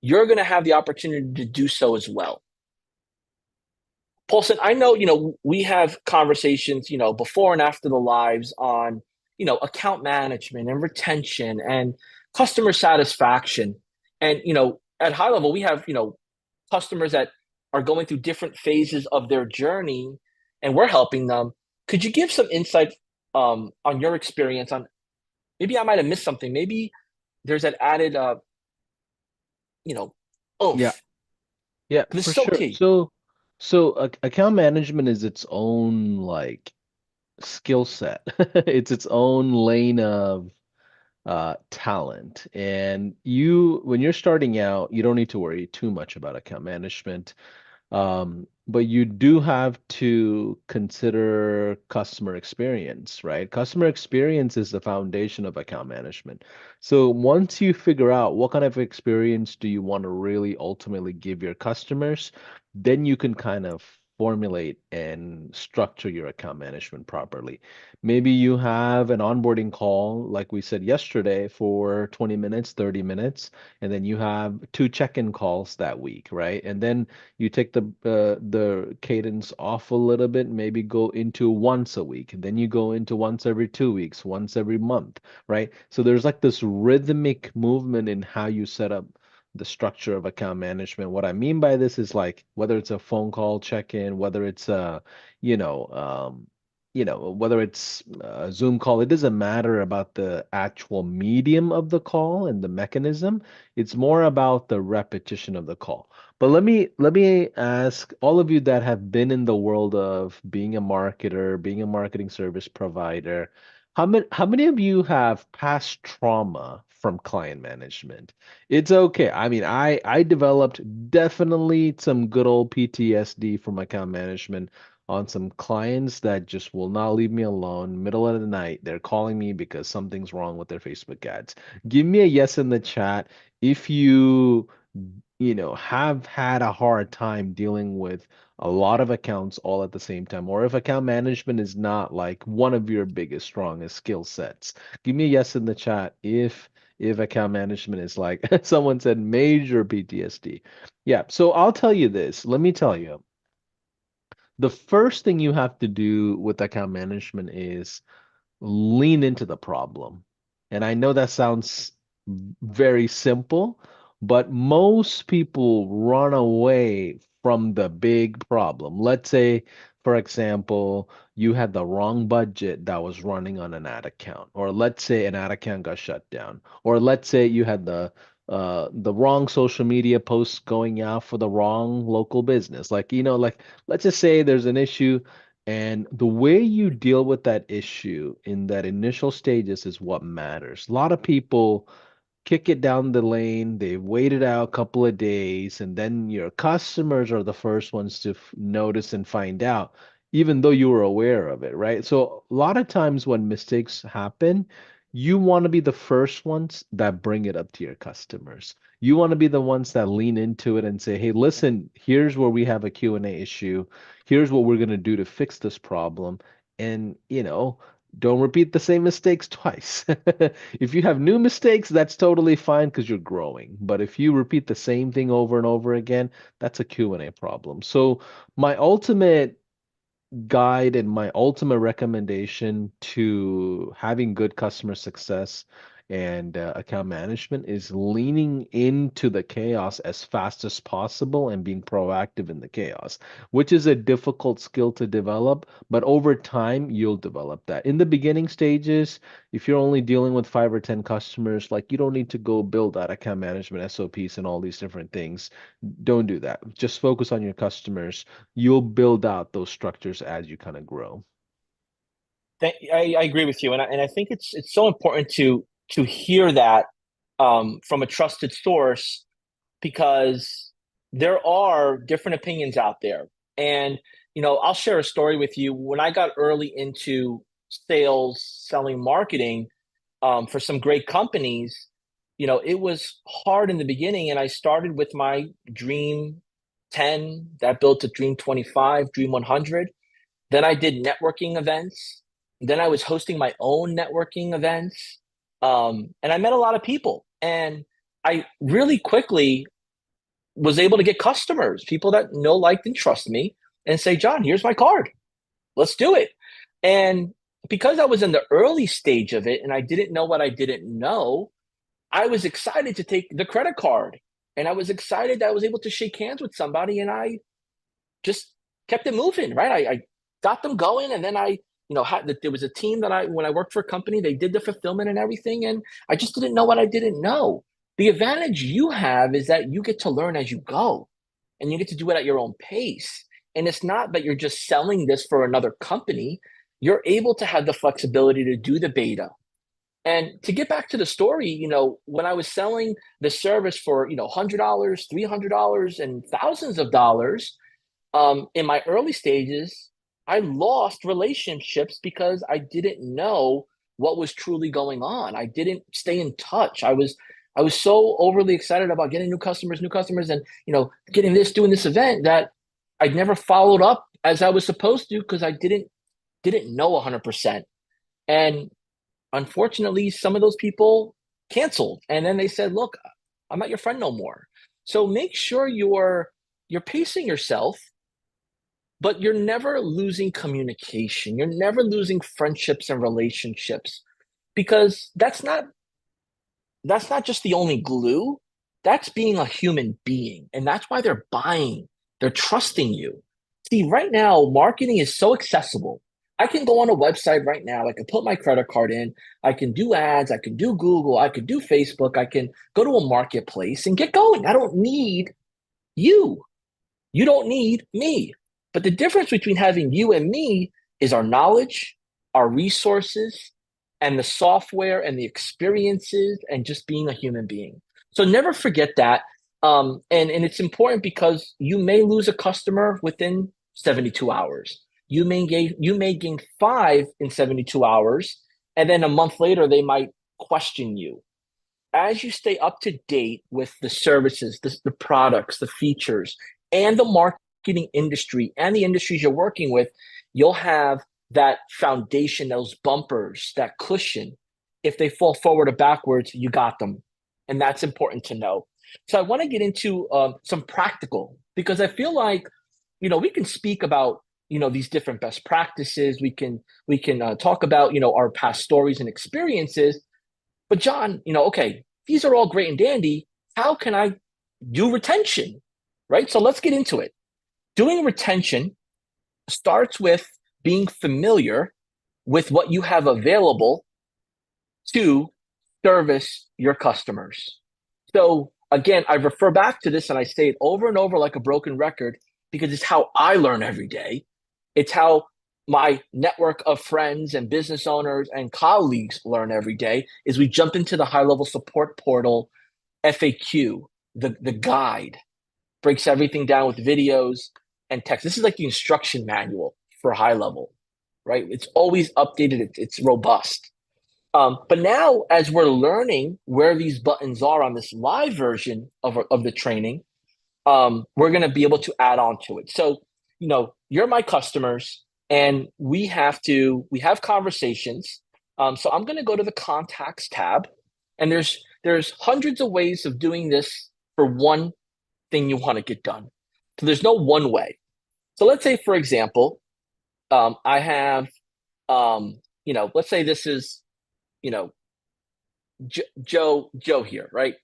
You're going to have the opportunity to do so as well. Paulson, I know, we have conversations, before and after the lives on, account management and retention and customer satisfaction. And, at high level, we have, customers that are going through different phases of their journey and we're helping them. Could you give some insight on your experience on maybe I might have missed something. Maybe there's that added, Yeah, oomph. yeah, This for is so sure. key. So account management is its own like skill set. It's its own lane of talent. And when you're starting out, you don't need to worry too much about account management. But you do have to consider customer experience, right? Customer experience is the foundation of account management. So once you figure out what kind of experience do you want to really ultimately give your customers, then you can kind of formulate and structure your account management properly. Maybe you have an onboarding call, like we said yesterday, for 20 minutes, 30 minutes, and then you have two check-in calls that week, right? And then you take the cadence off a little bit, maybe go into once a week, and then you go into once every 2 weeks, once every month, right? So there's like this rhythmic movement in how you set up the structure of account management. What I mean by this is like whether it's a phone call check-in, whether it's a, you know, whether it's a Zoom call, it doesn't matter about the actual medium of the call and the mechanism. It's more about the repetition of the call. But let me ask all of you that have been in the world of being a marketer, being a marketing service provider, how many of you have past trauma from client management? It's okay. I mean, I developed definitely some good old PTSD from account management on some clients that just will not leave me alone. Middle of the night, they're calling me because something's wrong with their Facebook ads. Give me a yes in the chat if you have had a hard time dealing with a lot of accounts all at the same time, or if account management is not like one of your biggest, strongest skill sets. Give me a yes in the chat if account management is like someone said major PTSD. Yeah, so I'll tell you this. Let me tell you, the first thing you have to do with account management is lean into the problem. And I know that sounds very simple, but most people run away from the big problem. Let's say, for example, you had the wrong budget that was running on an ad account, or let's say an ad account got shut down, or let's say you had the wrong social media posts going out for the wrong local business. Like, like let's just say there's an issue and the way you deal with that issue in that initial stages is what matters. A lot of people kick it down the lane, they've waited out a couple of days, and then your customers are the first ones to notice and find out, even though you were aware of it, right? So a lot of times when mistakes happen, you want to be the first ones that bring it up to your customers. You want to be the ones that lean into it and say, "Hey, listen, here's where we have a Q&A issue. Here's what we're going to do to fix this problem." And, don't repeat the same mistakes twice. If you have new mistakes, that's totally fine because you're growing. But if you repeat the same thing over and over again, that's a Q&A problem. So my ultimate guide and my ultimate recommendation to having good customer success and account management is leaning into the chaos as fast as possible and being proactive in the chaos, which is a difficult skill to develop, but over time you'll develop that. In the beginning stages, if you're only dealing with 5 or 10 customers, like you don't need to go build that account management SOPs and all these different things. Don't do that. Just focus on your customers. You'll build out those structures as you kind of grow. I agree with you, and I think it's so important to hear that from a trusted source because there are different opinions out there. And I'll share a story with you. When I got early into sales, selling, marketing for some great companies, it was hard in the beginning, and I started with my Dream 10 that built to Dream 25, Dream 100. Then I did networking events. Then I was hosting my own networking events. And I met a lot of people. And I really quickly was able to get customers, people that know, liked, and trust me, and say, John, here's my card. Let's do it. And because I was in the early stage of it and I didn't know what I didn't know, I was excited to take the credit card. And I was excited that I was able to shake hands with somebody and I just kept it moving, right? I got them going, and then there was a team that when I worked for a company, they did the fulfillment and everything, and I just didn't know what I didn't know. The advantage you have is that you get to learn as you go, and you get to do it at your own pace. And it's not that you're just selling this for another company. You're able to have the flexibility to do the beta. And to get back to the story, when I was selling the service for, $100, $300, and thousands of dollars, in my early stages, I lost relationships because I didn't know what was truly going on. I didn't stay in touch. I was so overly excited about getting new customers, and getting this, doing this event that I never followed up as I was supposed to because I didn't know 100%. And unfortunately, some of those people canceled, and then they said, "Look, I'm not your friend no more." So make sure you're pacing yourself, but you're never losing communication. You're never losing friendships and relationships because that's not just the only glue. That's being a human being. And that's why they're buying. They're trusting you. See, right now, marketing is so accessible. I can go on a website right now. I can put my credit card in. I can do ads. I can do Google. I can do Facebook. I can go to a marketplace and get going. I don't need you. You don't need me. But the difference between having you and me is our knowledge, our resources, and the software and the experiences and just being a human being. So never forget that. And it's important because you may lose a customer within 72 hours. You may gain five in 72 hours, and then a month later they might question you. As you stay up to date with the services, the products, the features, and the marketing industry and the industries you're working with, you'll have that foundation, those bumpers, that cushion. If they fall forward or backwards, you got them. And that's important to know. So I want to get into some practical because I feel like, we can speak about, these different best practices. We can talk about, our past stories and experiences, but John, okay, these are all great and dandy. How can I do retention? Right? So let's get into it. Doing retention starts with being familiar with what you have available to service your customers. So again, I refer back to this and I say it over and over like a broken record because it's how I learn every day. It's how my network of friends and business owners and colleagues learn every day is we jump into the high level support portal FAQ, the guide, breaks everything down with videos and text. This is like the instruction manual for high level, right? It's always updated, it's robust. But now, as we're learning where these buttons are on this live version of the training, we're going to be able to add on to it. So, you're my customers, and we have conversations. So I'm going to go to the contacts tab, and there's hundreds of ways of doing this for one thing you want to get done. So there's no one way. So let's say, for example, I have, let's say this is, you know, Joe here, right?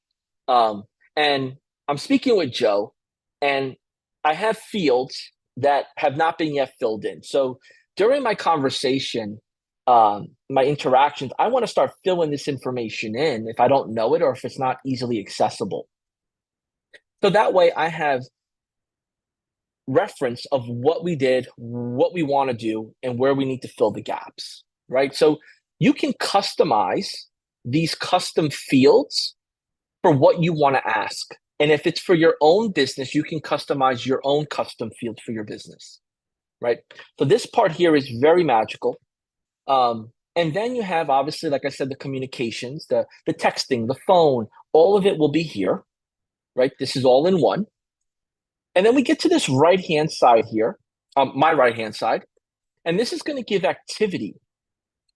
Um, and I'm speaking with Joe, and I have fields that have not been yet filled in. So during my conversation, my interactions, I want to start filling this information in if I don't know it or if it's not easily accessible. So that way I have reference of what we did, what we want to do, and where we need to fill the gaps, right? So you can customize these custom fields for what you want to ask. And if it's for your own business, you can customize your own custom field for your business, right? So this part here is very magical. And then you have, obviously, like I said, the communications, the texting, the phone, all of it will be here, right? This is all in one. And then we get to this right-hand side here, my right-hand side, and this is going to give activity.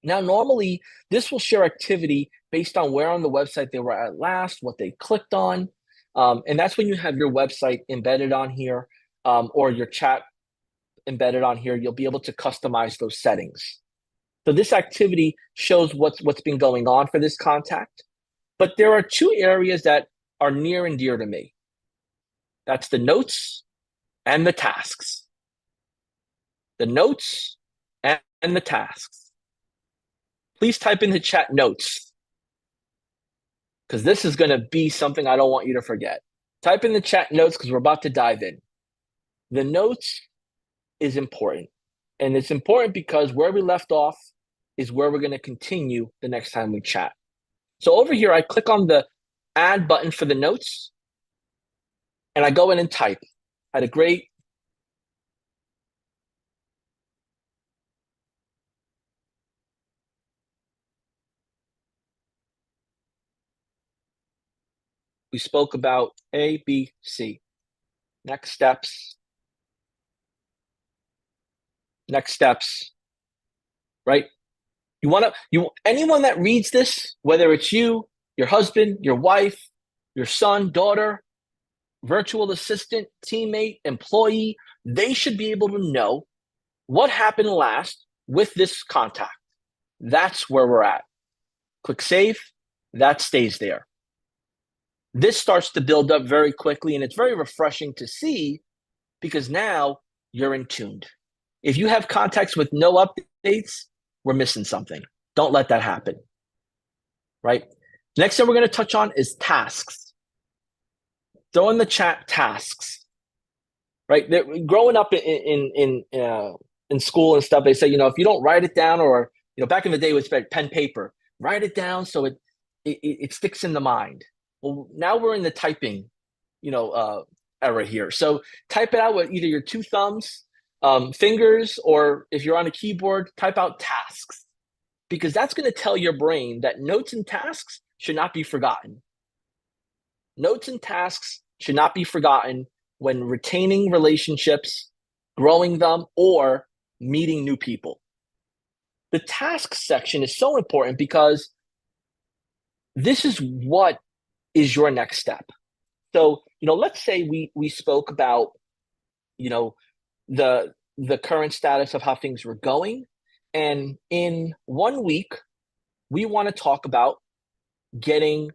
Now, normally, this will share activity based on where on the website they were at last, what they clicked on. And that's when you have your website embedded on here, or your chat embedded on here. You'll be able to customize those settings. So this activity shows what's been going on for this contact. But there are two areas that are near and dear to me. That's the notes and the tasks. The notes and the tasks. Please type in the chat notes, because this is going to be something I don't want you to forget. Type in the chat notes because we're about to dive in. The notes is important. And it's important because where we left off is where we're going to continue the next time we chat. So over here, I click on the add button for the notes, and I go in and type. I had a great we spoke about A, B, C. Next steps. next steps, right? You want to, you, anyone that reads this, whether it's you, your husband, your wife, your son, daughter, virtual assistant, teammate, employee, they should be able to know what happened last with this contact. That's where we're at. Click save, that stays there. This starts to build up very quickly, and it's very refreshing to see because now you're in tuned. If you have contacts with no updates, we're missing something. Don't let that happen, right? Next thing we're going to touch on is tasks. Throw in the chat tasks, right? Growing up in school and stuff, they say, if you don't write it down, or back in the day, it was pen paper. Write it down so it sticks in the mind. Well, now we're in the typing, era here. So type it out with either your two thumbs, fingers, or if you're on a keyboard, type out tasks, because that's going to tell your brain that notes and tasks should not be forgotten. Notes and tasks should not be forgotten when retaining relationships, growing them, or meeting new people. The tasks section is so important because this is what is your next step. So, let's say we spoke about, the current status of how things were going. And in 1 week, we want to talk about getting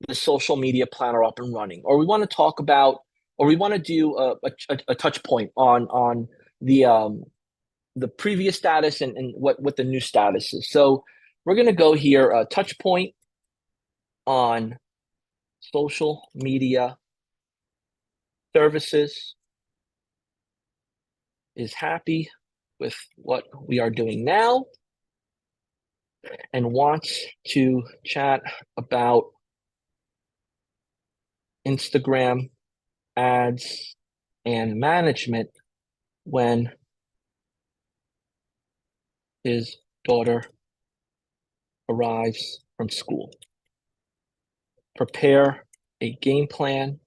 the social media planner up and running, or we want to talk about, or we want to do a touch point on the previous status and what the new status is. So we're going to go here, touch point on social media services, is happy with what we are doing now and wants to chat about Instagram ads and management when his daughter arrives from school. Prepare a game plan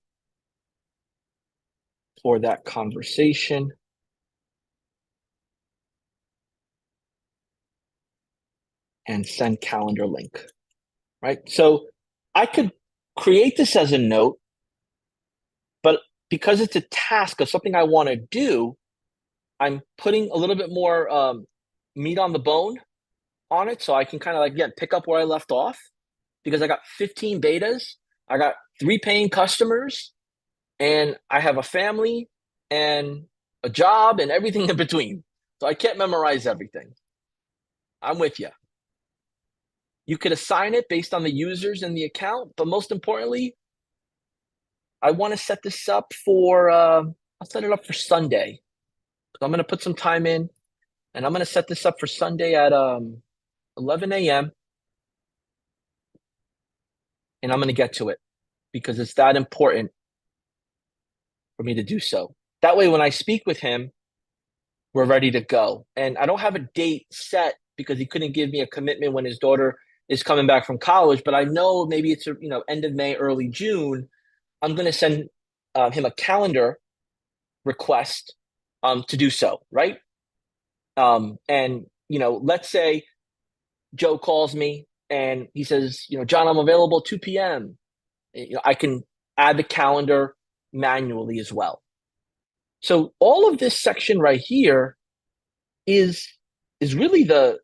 for that conversation. And send calendar link, right? So I could create this as a note, but because it's a task of something I want to do, I'm putting a little bit more meat on the bone on it, so I can kind of pick up where I left off, because I got 15 betas, I got 3 paying customers, and I have a family and a job and everything in between. So I can't memorize everything. I'm with you. You could assign it based on the users and the account, but most importantly, I want to set this up for, I'll set it up for Sunday. So I'm going to put some time in, and I'm going to set this up for Sunday at 11 a.m. And I'm going to get to it because it's that important for me to do so. That way, when I speak with him, we're ready to go. And I don't have a date set because he couldn't give me a commitment when his daughter is coming back from college, but I know maybe it's end of May, early June. I'm going to send him a calendar request to do so, right? And let's say Joe calls me and he says, John, I'm available 2 p.m. I can add the calendar manually as well. So all of this section right here is really the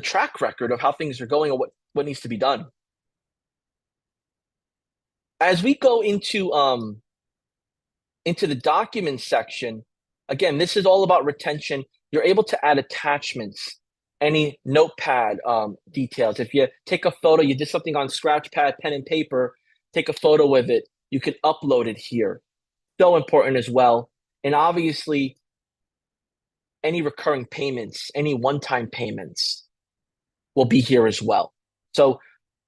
track record of how things are going and what needs to be done. As we go into the document section, again, this is all about retention. You're able to add attachments, any notepad details. If you take a photo, you did something on Scratchpad, pen and paper, take a photo of it, you can upload it here. So important as well. And obviously, any recurring payments, any one-time payments will be here as well. So,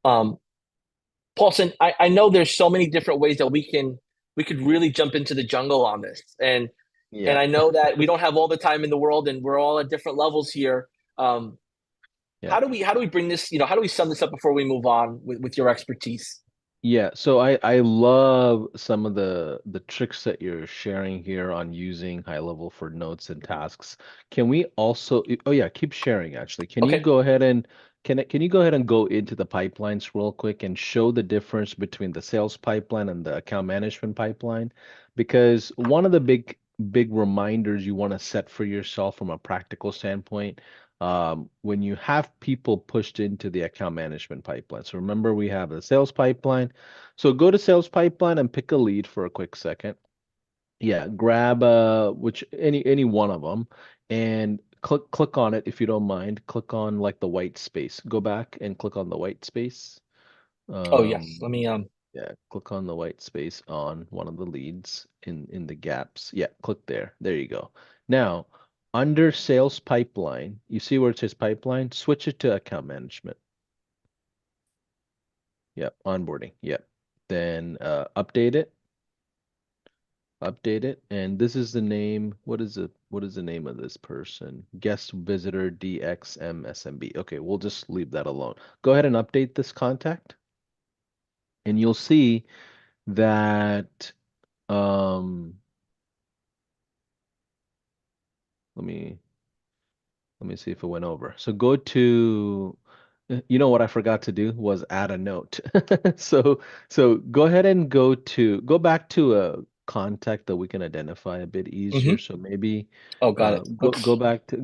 Paulson, I know there's so many different ways that we could really jump into the jungle on this. And Yeah. I know that we don't have all the time in the world and we're all at different levels here. Yeah. How do we bring this, how do we sum this up before we move on with your expertise? Yeah, so I love some of the tricks that you're sharing here on using high level for notes and tasks. Can we also, oh yeah, keep sharing actually. Can you Okay. go ahead and can you go ahead and go into the pipelines real quick and show the difference between the sales pipeline and the account management pipeline? Because one of the big reminders you want to set for yourself from a practical standpoint, when you have people pushed into the account management pipeline. So remember, we have a sales pipeline. So go to sales pipeline and pick a lead for a quick second. Yeah, grab which any one of them and click on it if you don't mind. Click on like the white space. Go back and click on the white space. Oh yes. Um, Let me yeah, click on the white space on one of the leads in the gaps. Yeah, click there. There you go. Now, under sales pipeline, you see where it says pipeline? Switch it to account management. Yep, onboarding. Yep. Then update it, and this is the name. What is the name of this person? Guest visitor DXMSMB. Okay, we'll just leave that alone. Go ahead and update this contact, and you'll see that um let me let me see if it went over. So go to, you know what I forgot to do was add a note. So so go ahead and go back to a contact that we can identify a bit easier. hmm So maybe Oh, got it.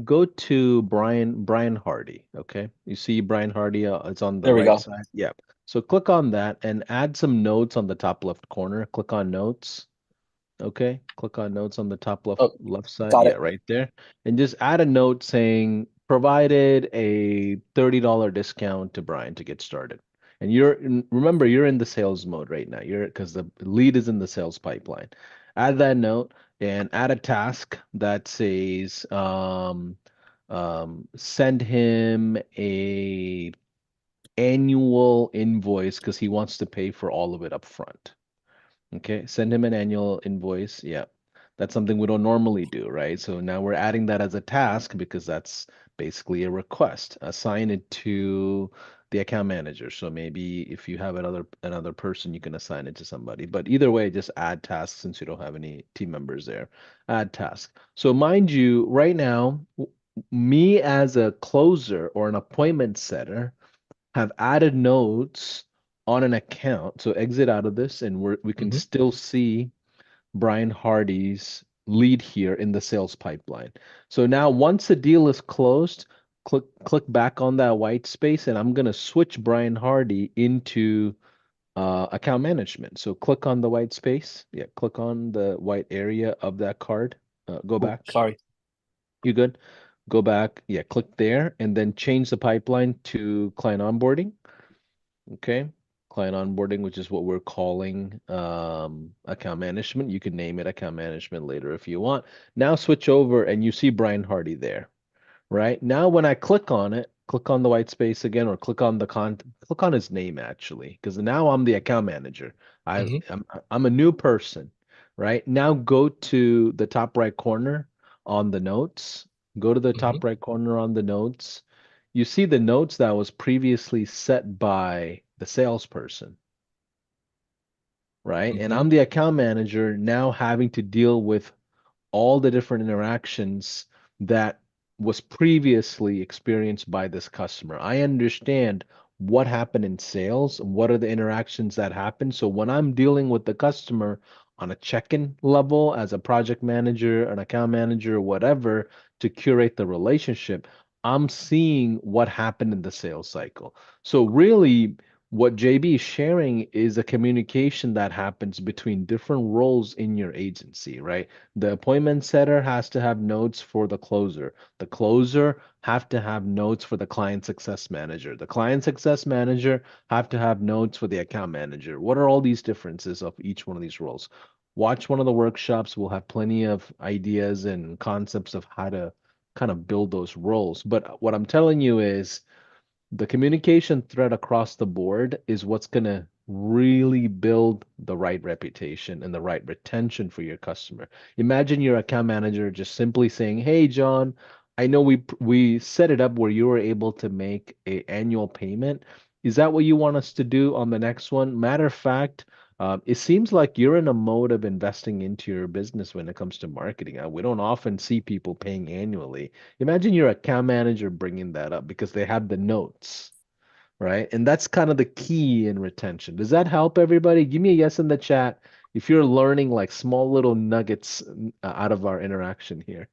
go to Brian Hardy. Okay, you see Brian Hardy. It's on the There we right go. side. Yep. So click on that and add some notes on the top left corner. Click on notes. Okay, click on notes on the top Oh, left side. got Yeah, it. right there. And just add a note saying provided a $30 discount to Brian to get started. And remember, you're in the sales mode right now. You're because the lead is in the sales pipeline. Add that note and add a task that says send him a annual invoice because he wants to pay for all of it up front. Okay, send him an annual invoice. Yeah, that's something we don't normally do, right? So now we're adding that as a task because that's basically a request. Assign it to the account manager. So maybe if you have another person, you can assign it to somebody. But either way, just add tasks since you don't have any team members there. Add task. So mind you, right now, me as a closer or an appointment setter have added notes on an account. So exit out of this, and we can hmm still see Brian Hardy's lead here in the sales pipeline. So now once the deal is closed, click back on that white space, and I'm gonna switch Brian Hardy into account management. So click on the white space. Yeah, click on the white area of that card. Go Oh, back. sorry. You good? Go back. Yeah, click there, and then change the pipeline to client onboarding. Okay. Client onboarding, which is what we're calling account management. You can name it account management later if you want. Now switch over and you see Brian Hardy there, right? Now when I click on it, click on the white space again or click on his name actually, because now I'm the account manager. I hmm I'm a new person, right? Now go to the top right corner on the notes. Go to the hmm top right corner on the notes. You see the notes that was previously set by the salesperson, right? And hmm I'm the account manager now having to deal with all the different interactions that was previously experienced by this customer. I understand what happened in sales, what are the interactions that happen. So when I'm dealing with the customer on a check-in level as a project manager, an account manager, or whatever, to curate the relationship, I'm seeing what happened in the sales cycle. So really, what JB is sharing is a communication that happens between different roles in your agency, right? The appointment setter has to have notes for the closer. The closer have to have notes for the client success manager. The client success manager have to have notes for the account manager. What are all these differences of each one of these roles? Watch one of the workshops. We'll have plenty of ideas and concepts of how to kind of build those roles. But what I'm telling you is the communication thread across the board is what's going to really build the right reputation and the right retention for your customer. Imagine your account manager just simply saying, "Hey, John, I know we set it up where you were able to make a annual payment. Is that what you want us to do on the next one? Matter of fact, it seems like you're in a mode of investing into your business when it comes to marketing. We don't often see people paying annually. Imagine your account manager bringing that up because they have the notes, right? And that's kind of the key in retention. Does that help everybody? Give me a yes in the chat if you're learning like small little nuggets out of our interaction here.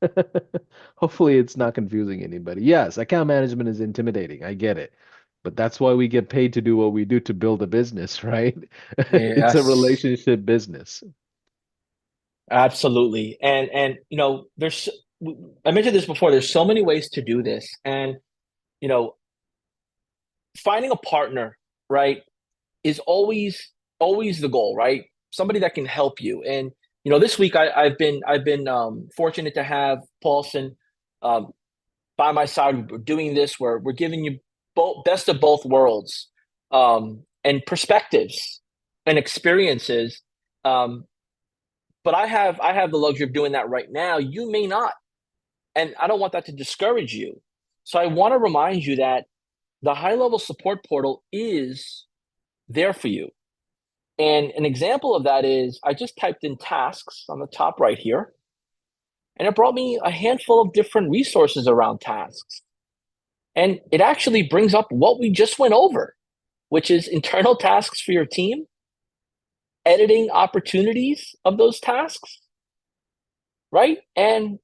Hopefully, it's not confusing anybody. Yes, account management is intimidating. I get it. But that's why we get paid to do what we do to build a business, right? It's a Yes, relationship business. absolutely. And there's I mentioned this before. There's so many ways to do this, and you know, finding a partner, right, is always the goal, right? Somebody that can help you. And this week I've been fortunate to have Paulson um, by my side. We're doing this where we're giving you both best of both worlds, and perspectives and experiences. Um, but I have the luxury of doing that right now. You may not, and I don't want that to discourage you. So I want to remind you that the high level support portal is there for you. And an example of that is I just typed in tasks on the top right here, and it brought me a handful of different resources around tasks. And it actually brings up what we just went over, which is internal tasks for your team, editing opportunities of those tasks, right? And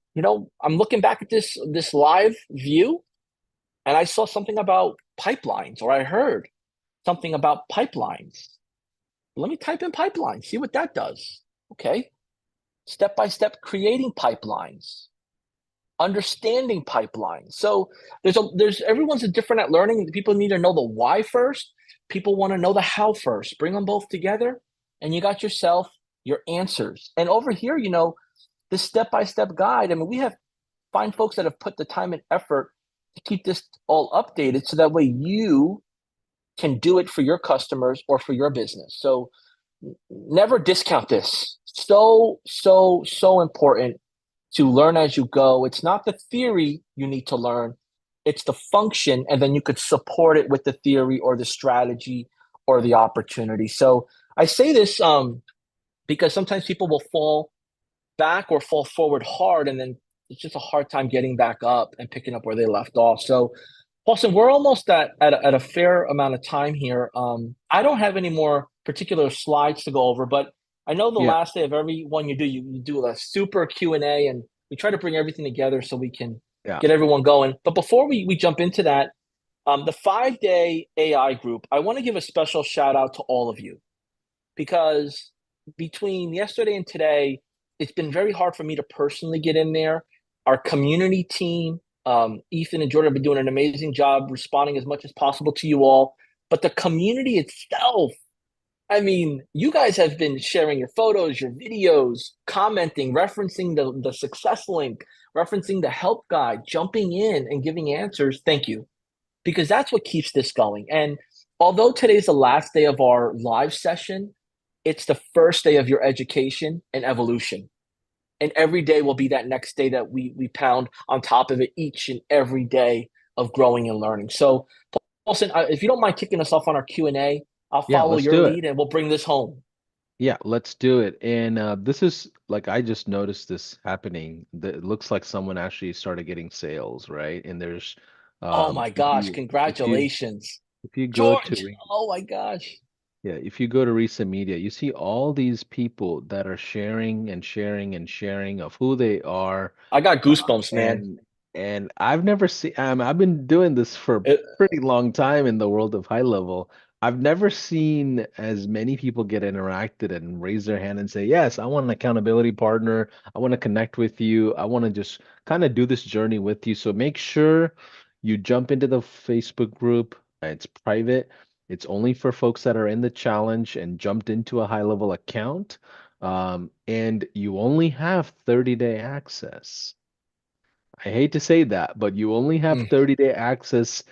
I'm looking back at this live view, and I saw something about pipelines, or I heard something about pipelines. Let me type in pipelines, see what that does. Okay. Step by step creating pipelines, understanding pipelines. So there's everyone's a different at learning. People need to know the why first. People want to know the how first. Bring them both together, and you got yourself your answers. And over here, this step by step guide. I mean, we have find folks that have put the time and effort to keep this all updated, so that way you can do it for your customers or for your business. So never discount this. So, so, so important to learn as you go. It's not the theory you need to learn, it's the function, and then you could support it with the theory or the strategy or the opportunity. So I say this because sometimes people will fall back or fall forward hard, and then it's just a hard time getting back up and picking up where they left off. So, Paulson, we're almost at a fair amount of time here. I don't have any more particular slides to go over, but I know the Yeah, last day of every one you do a super Q&A, and we try to bring everything together so we can yeah, get everyone going. But before we jump into that, the 5-day AI group, I want to give a special shout out to all of you, because between yesterday and today, it's been very hard for me to personally get in there. Our community team, Ethan and Jordan, have been doing an amazing job responding as much as possible to you all. But the community itself, I mean, you guys have been sharing your photos, your videos, commenting, referencing the success link, referencing the help guide, jumping in and giving answers. Thank you, because that's what keeps this going. And although today's the last day of our live session, it's the first day of your education and evolution. And every day will be that next day that we pound on top of it, each and every day of growing and learning. So, Paulson, if you don't mind kicking us off on our Q&A, I'll yeah. follow Let's your do it. lead and we'll bring this home. Yeah, let's do it. And this is like I just noticed this happening. It looks like someone actually started getting sales, right? And there's Oh my if gosh, you congratulations. if you go to George, oh my gosh. yeah, if you go to recent media, you see all these people that are sharing and sharing and sharing of who they are. I got Uh, goosebumps, man. and I've never seen I've been doing this for a It, pretty long time in the world of high level. I've never seen as many people get interacted and raise their hand and say, "Yes, I want an accountability partner. I want to connect with you. I want to just kind of do this journey with you." So make sure you jump into the Facebook group. It's private. It's only for folks that are in the challenge and jumped into a high level account. And you only have 30-day access. I hate to say that, but you only have mm, 30-day access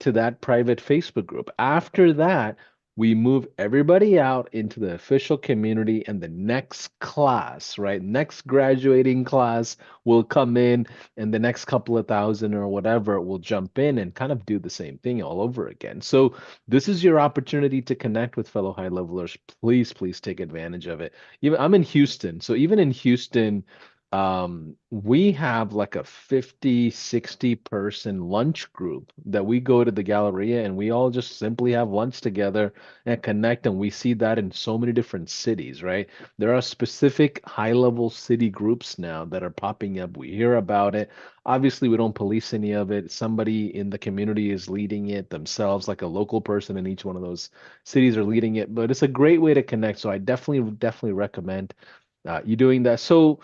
to that private Facebook group. After that, we move everybody out into the official community, and the next class, right? Next graduating class will come in, and the next couple of thousand or whatever will jump in and kind of do the same thing all over again. So this is your opportunity to connect with fellow high levelers. Please, please take advantage of it. Even I'm in Houston, so even in Houston, we have like a 50, 60 person lunch group that we go to the Galleria and we all just simply have lunch together and connect. And we see that in so many different cities, right? There are specific high level city groups now that are popping up. We hear about it. Obviously, we don't police any of it. Somebody in the community is leading it themselves, like a local person in each one of those cities are leading it. But it's a great way to connect. So I definitely recommend you doing that. So,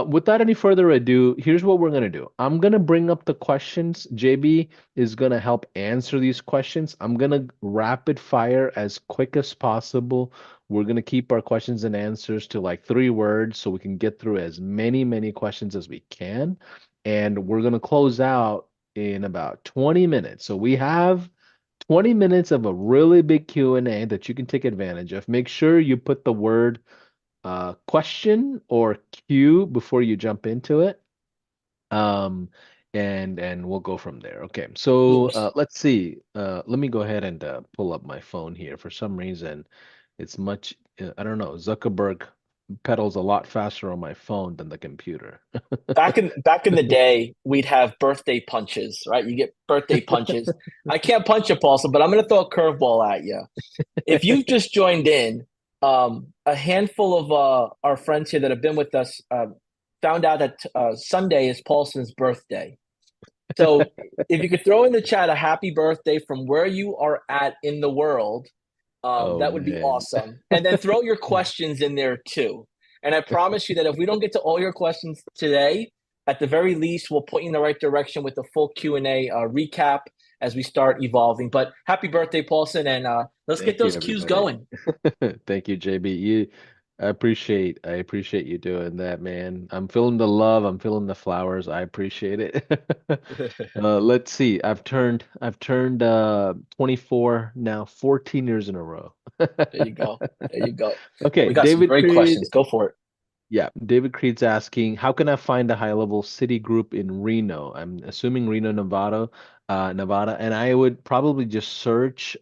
without any further ado, here's what we're gonna do. I'm gonna bring up the questions. JB is gonna help answer these questions. I'm gonna rapid fire as quick as possible. We're gonna keep our questions and answers to like 3 words so we can get through as many questions as we can. And we're gonna close out in about 20 minutes. So we have 20 minutes of a really big Q&A that you can take advantage of. Make sure you put the word question or cue before you jump into it. Um, and we'll go from there. Okay. So let's see. Let me go ahead and pull up my phone here. For some reason, it's much, I don't know, Zuckerberg pedals a lot faster on my phone than the computer. Back in the day, we'd have birthday punches, right? You get birthday punches. I can't punch a Paulson, but I'm going to throw a curveball at you. If you've just joined in, a handful of our friends here that have been with us found out that Sunday is Paulson's birthday. So if you could throw in the chat a happy birthday from where you are at in the world, Oh that would be man. awesome. And then throw your questions in there too. And I promise you that if we don't get to all your questions today, at the very least, we'll point you in the right direction with the full Q&A recap as we start evolving. But happy birthday, Paulson, and let's get Thank you, those cues everybody. going. Thank you, JB. I appreciate you doing that, man. I'm feeling the love. I'm feeling the flowers. I appreciate it. Let's see. I've turned 24 now, 14 years in a row. There you go. There you go. Okay, We got some David great Creed. questions. Go for it. Yeah, David Creed's asking, how can I find a high-level city group in Reno? I'm assuming Reno, Nevada, and I would probably just search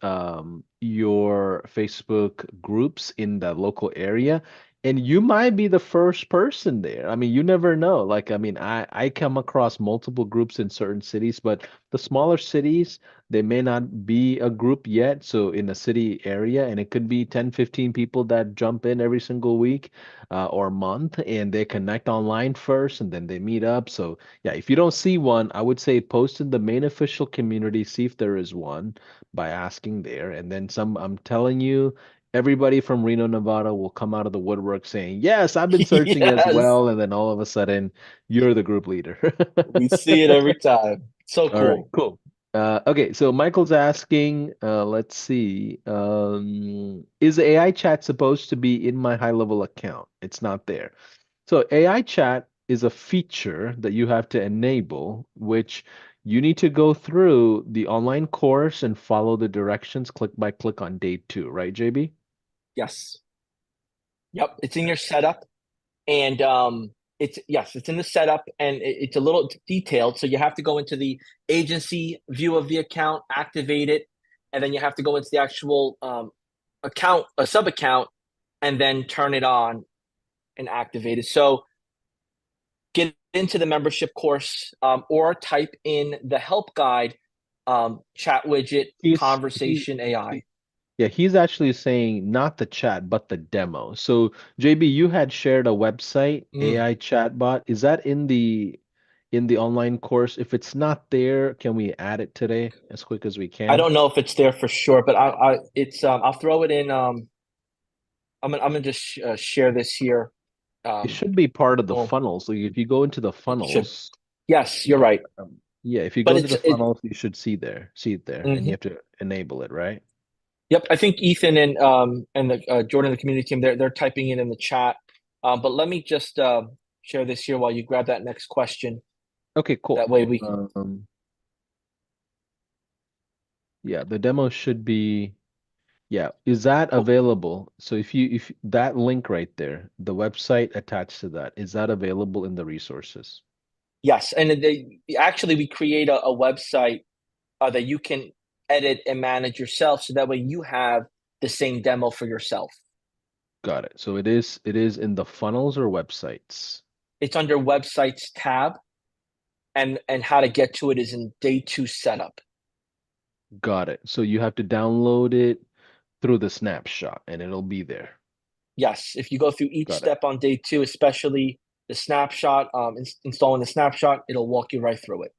your Facebook groups in the local area, and you might be the first person there. I mean, you never know. Like, I mean, I come across multiple groups in certain cities, but the smaller cities, they may not be a group yet. So in a city area, and it could be 10, 15 people that jump in every single week or month, and they connect online first and then they meet up. So, yeah, if you don't see one, I would say post in the main official community, see if there is one by asking there. And then some, I'm telling you, everybody from Reno, Nevada will come out of the woodwork saying, yes, I've been searching as Yes, well. And then all of a sudden, you're the group leader. we see it every time. So All right, cool. cool. Okay, so Michael's asking, let's see, is AI chat supposed to be in my high level account? It's not there. So AI chat is a feature that you have to enable, which you need to go through the online course and follow the directions click by click on day 2, right, JB? Yes. Yep. It's in your setup. And it's yes, it's in the setup and it's a little detailed. So you have to go into the agency view of the account, activate it, and then you have to go into the actual account, a sub account, and then turn it on and activate it. So get into the membership course or type in the help guide chat widget He's he, conversation AI. he Yeah, he's actually saying not the chat, but the demo. So, JB, you had shared a website, Mm. AI chatbot. Is that in the online course? If it's not there, can we add it today as quick as we I can? don't know if it's there for sure, but I it's I'll throw it in. I'm gonna just share this here. It Um, should be part of the well, funnel. So if you go into the it should. funnels, Yes, you're yeah, right. yeah, if you go But into it's the it. funnels, you should see it there, and you Mhm. have to enable it, right? Yep, I think Ethan and the Jordan, the community team, they're typing it in the chat. But let me just share this here while you grab that next question. Okay, cool. That way we can. Yeah, the demo should be. Yeah, is that available? So if that link right there, the website attached to that, is that available in the resources? Yes, and actually we create a website that you can edit and manage yourself, so that way you have the same demo for yourself. Got it. So it is in the funnels or websites. It's under websites tab, and how to get to it is in day two setup. Got it. So you have to download it through the snapshot and it'll be there. Yes, if you go through each Got it. step on day two, especially the snapshot, installing the snapshot, it'll walk you right through it.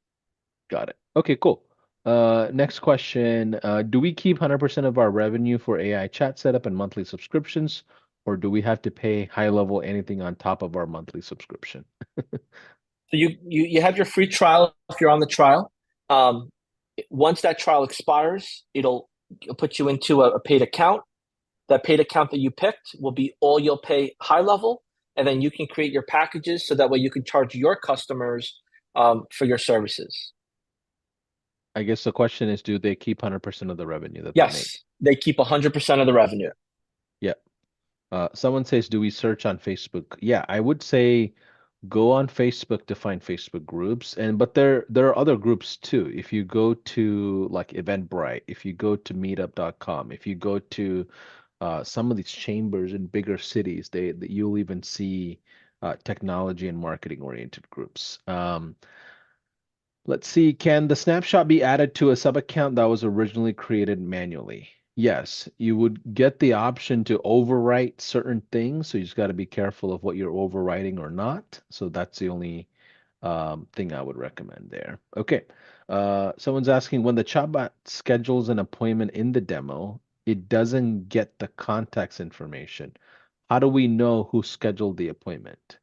Got it. Okay, cool. Next question. Do we keep 100% of our revenue for AI chat setup and monthly subscriptions, or do we have to pay high level anything on top of our monthly subscription? So you have your free trial if you're on the trial. Um, Once that trial expires, it'll put you into a paid account. That paid account that you picked will be all you'll pay high level, and then you can create your packages so that way you can charge your customers for your services. I guess the question is, do they keep 100% of the revenue that they make? Yes, they keep 100% of the revenue. Yeah. Someone says, do we search on Facebook? Yeah, I would say go on Facebook to find Facebook groups, and but there are other groups too. If you go to like Eventbrite, if you go to meetup.com, if you go to some of these chambers in bigger cities, you'll even see technology and marketing oriented groups. Let's see, can the snapshot be added to a sub account that was originally created manually? Yes, you would get the option to overwrite certain things, so you just got to be careful of what you're overwriting or not. So that's the only thing I would recommend there. Okay. Someone's asking when the chatbot schedules an appointment in the demo, it doesn't get the contact's information. How do we know who scheduled the appointment?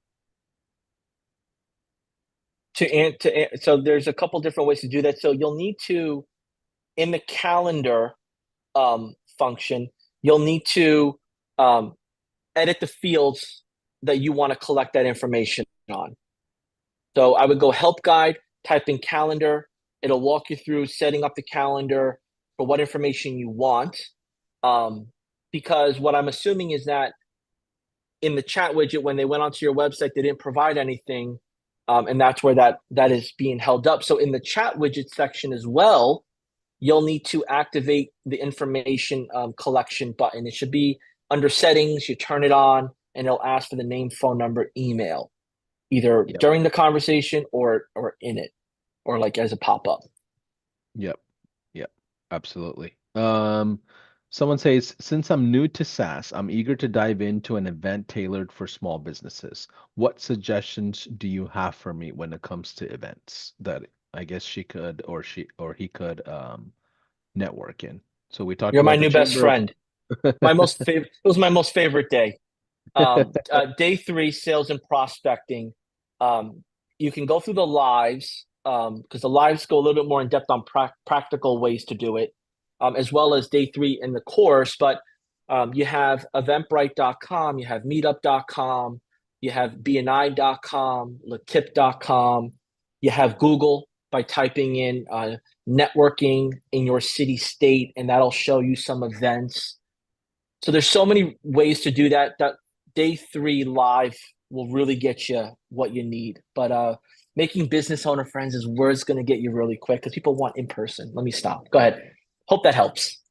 So there's a couple different ways to do that. So you'll need to, in the calendar function, you'll need to um, edit the fields that you want to collect that information on. So I would go help guide, type in calendar. It'll walk you through setting up the calendar for what information you want. Um, because what I'm assuming is that in the chat widget, when they went onto your website, they didn't provide anything, and that's where that is being held up. So in the chat widget section as well, you'll need to activate the information collection button. It should be under settings. You turn it on, and it'll ask for the name, phone number, email, either Yep. during the conversation or in it, or like as a pop up. Yep. Yep. Absolutely. Someone says, since I'm new to SaaS, I'm eager to dive into an event tailored for small businesses. What suggestions do you have for me when it comes to events that I guess she could or he could network in? So we talked You're my about the new best Chamber of friend. My most favorite. It was my most favorite day. Day three, sales and prospecting. Um, you can go through the lives because the lives go a little bit more in depth on practical ways to do it, as well as day three in the course. But you have eventbrite.com, you have meetup.com, you have bni.com, latip.com, you have Google by typing in networking in your city state, and that'll show you some events. So there's so many ways to do that. That day three live will really get you what you need. But making business owner friends is where it's going to get you really quick because people want in person. Let me stop. Go ahead. Hope that helps.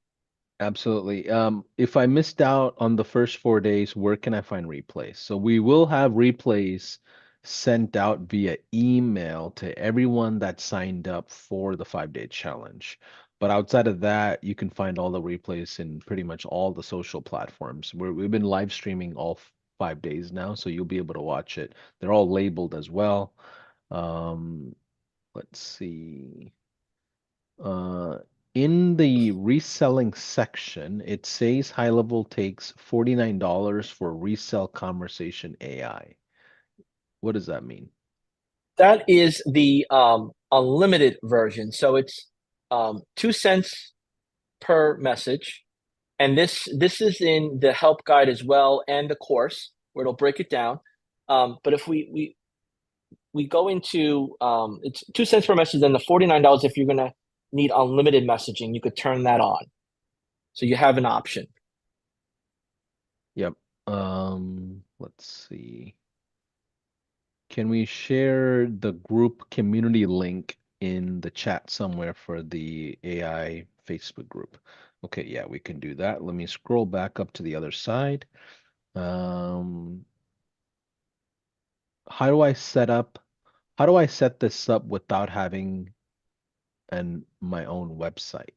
Absolutely. If I missed out on the first 4 days, where can I find replays? So we will have replays sent out via email to everyone that signed up for the 5 day challenge. But outside of that, you can find all the replays in pretty much all the social platforms. We've been live streaming all 5 days now, so you'll be able to watch it. They're all labeled as well. Um, let's see. Uh, in the reselling section, it says High Level takes $49 for resell conversation AI. What does that mean? That is the unlimited version. So it's 2 cents per message. And this is in the help guide as well and the course where it'll break it down. But if we go into it's 2 cents per message, then the $49 if you're gonna need unlimited messaging, you could turn that on. So you have an option. Yep. Let's see. Can we share the group community link in the chat somewhere for the AI Facebook group? Okay, yeah, we can do that. Let me scroll back up to the other side. Um, how do I set up, how do I set this up without having and my own website?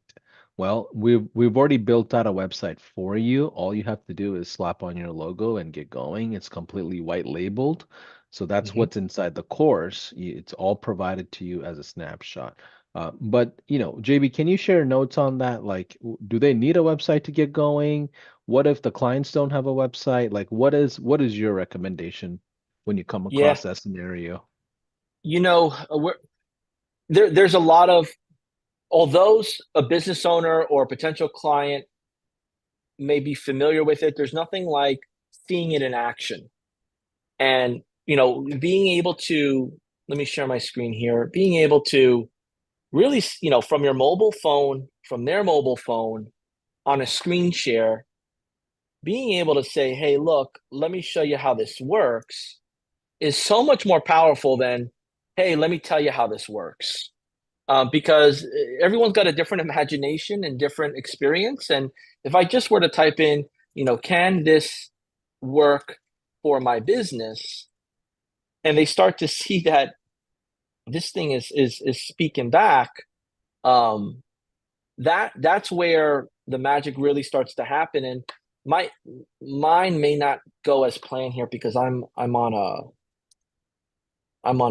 Well, we've already built out a website for you. All you have to do is slap on your logo and get going. It's completely white labeled. So that's Mhm. what's inside the course. It's all provided to you as a snapshot. But JB, can you share notes on that? Like, do they need a website to get going? What if the clients don't have a website? Like, what is your recommendation when you come Yeah, across that scenario? there's a lot of, although a business owner or a potential client may be familiar with it, there's nothing like seeing it in action. And, being able to, let me share my screen here, being able to really, from your mobile phone, from their mobile phone on a screen share, being able to say, hey, look, let me show you how this works is so much more powerful than, hey, let me tell you how this works. Because everyone's got a different imagination and different experience. And if I just were to type in, can this work for my business? And they start to see that this thing is speaking back, um, that's where the magic really starts to happen. And my mine may not go as planned here because I'm on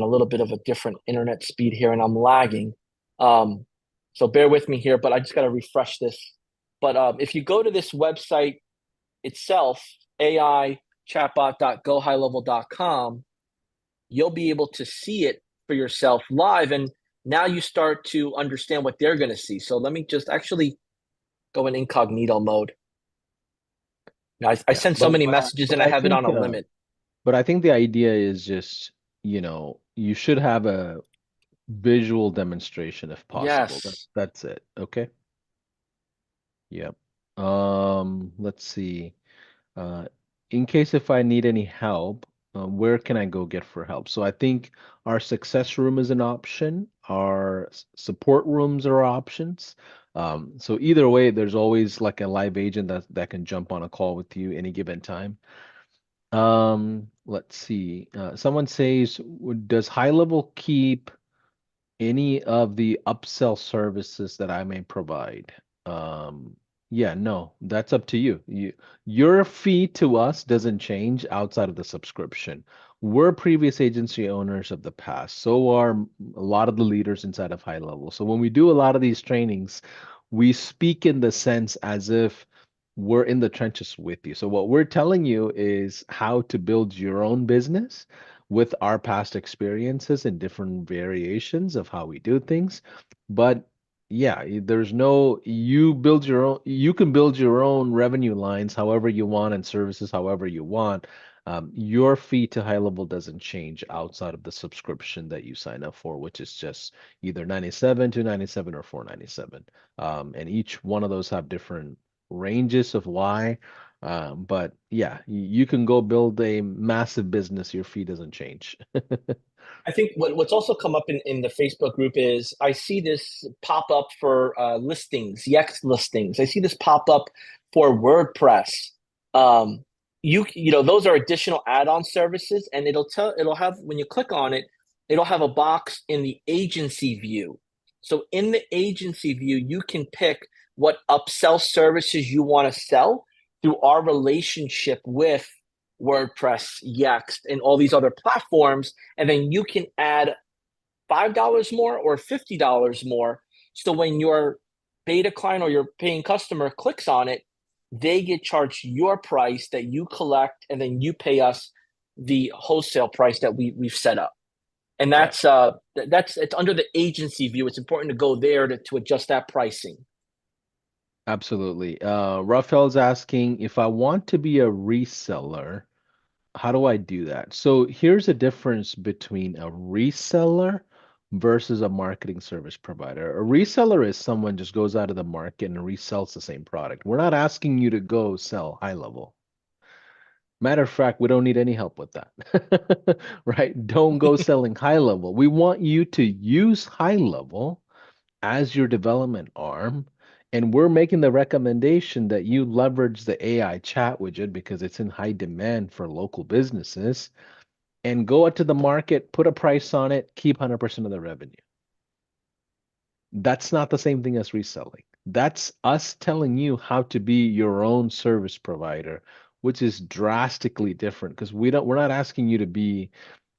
a little bit of a different internet speed here and I'm lagging. Um, so bear with me here, but I just got to refresh this. But if you go to this website itself, aichatbot.gohighlevel.com, you'll be able to see it for yourself live. And now you start to understand what they're going to see. So let me just actually go in incognito mode. Now, I Yeah, send so many messages but and I I have it on think a limit. But I think the idea is just, you should have a visual demonstration if possible. Yes. That's it. Okay. Yep. Let's see. Uh, in case if I need any help, where can I go get for help? So I think our success room is an option. Our support rooms are options. So either way, there's always like a live agent that can jump on a call with you any given time. Let's see. Someone says, does high level keep any of the upsell services that I may provide? Um, yeah, no, that's up to you. Your fee to us doesn't change outside of the subscription. We're previous agency owners of the past. So are a lot of the leaders inside of high level. So when we do a lot of these trainings, we speak in the sense as if we're in the trenches with you. So what we're telling you is how to build your own business with our past experiences and different variations of how we do things. But yeah, there's no, you can build your own revenue lines however you want and services however you want. Your fee to high level doesn't change outside of the subscription that you sign up for, which is just either 97, 297, or 497. And each one of those have different ranges of why. But yeah, you can go build a massive business. Your fee doesn't change. I think what's also come up in the Facebook group is I see this pop up for listings, Yext listings. I see this pop up for WordPress. Um, those are additional add-on services, and it'll have when you click on it, it'll have a box in the agency view. So in the agency view, you can pick what upsell services you want to sell through our relationship with WordPress, Yext, and all these other platforms, and then you can add $5 more or $50 more. So when your beta client or your paying customer clicks on it, they get charged your price that you collect, and then you pay us the wholesale price that we've set up. And Yeah, that's it's under the agency view. It's important to go there to adjust that pricing. absolutely. Raphael's asking if I want to be a reseller, how do I do that? So here's a difference between a reseller versus a marketing service provider. A reseller is someone just goes out of the market and resells the same product. We're not asking you to go sell high level. Matter of fact, we don't need any help with that. Right? Don't go selling high level. We want you to use high level as your development arm. And we're making the recommendation that you leverage the AI chat widget because it's in high demand for local businesses and go out to the market, put a price on it, keep 100% of the revenue. That's not the same thing as reselling. That's us telling you how to be your own service provider, which is drastically different because we're not asking you to be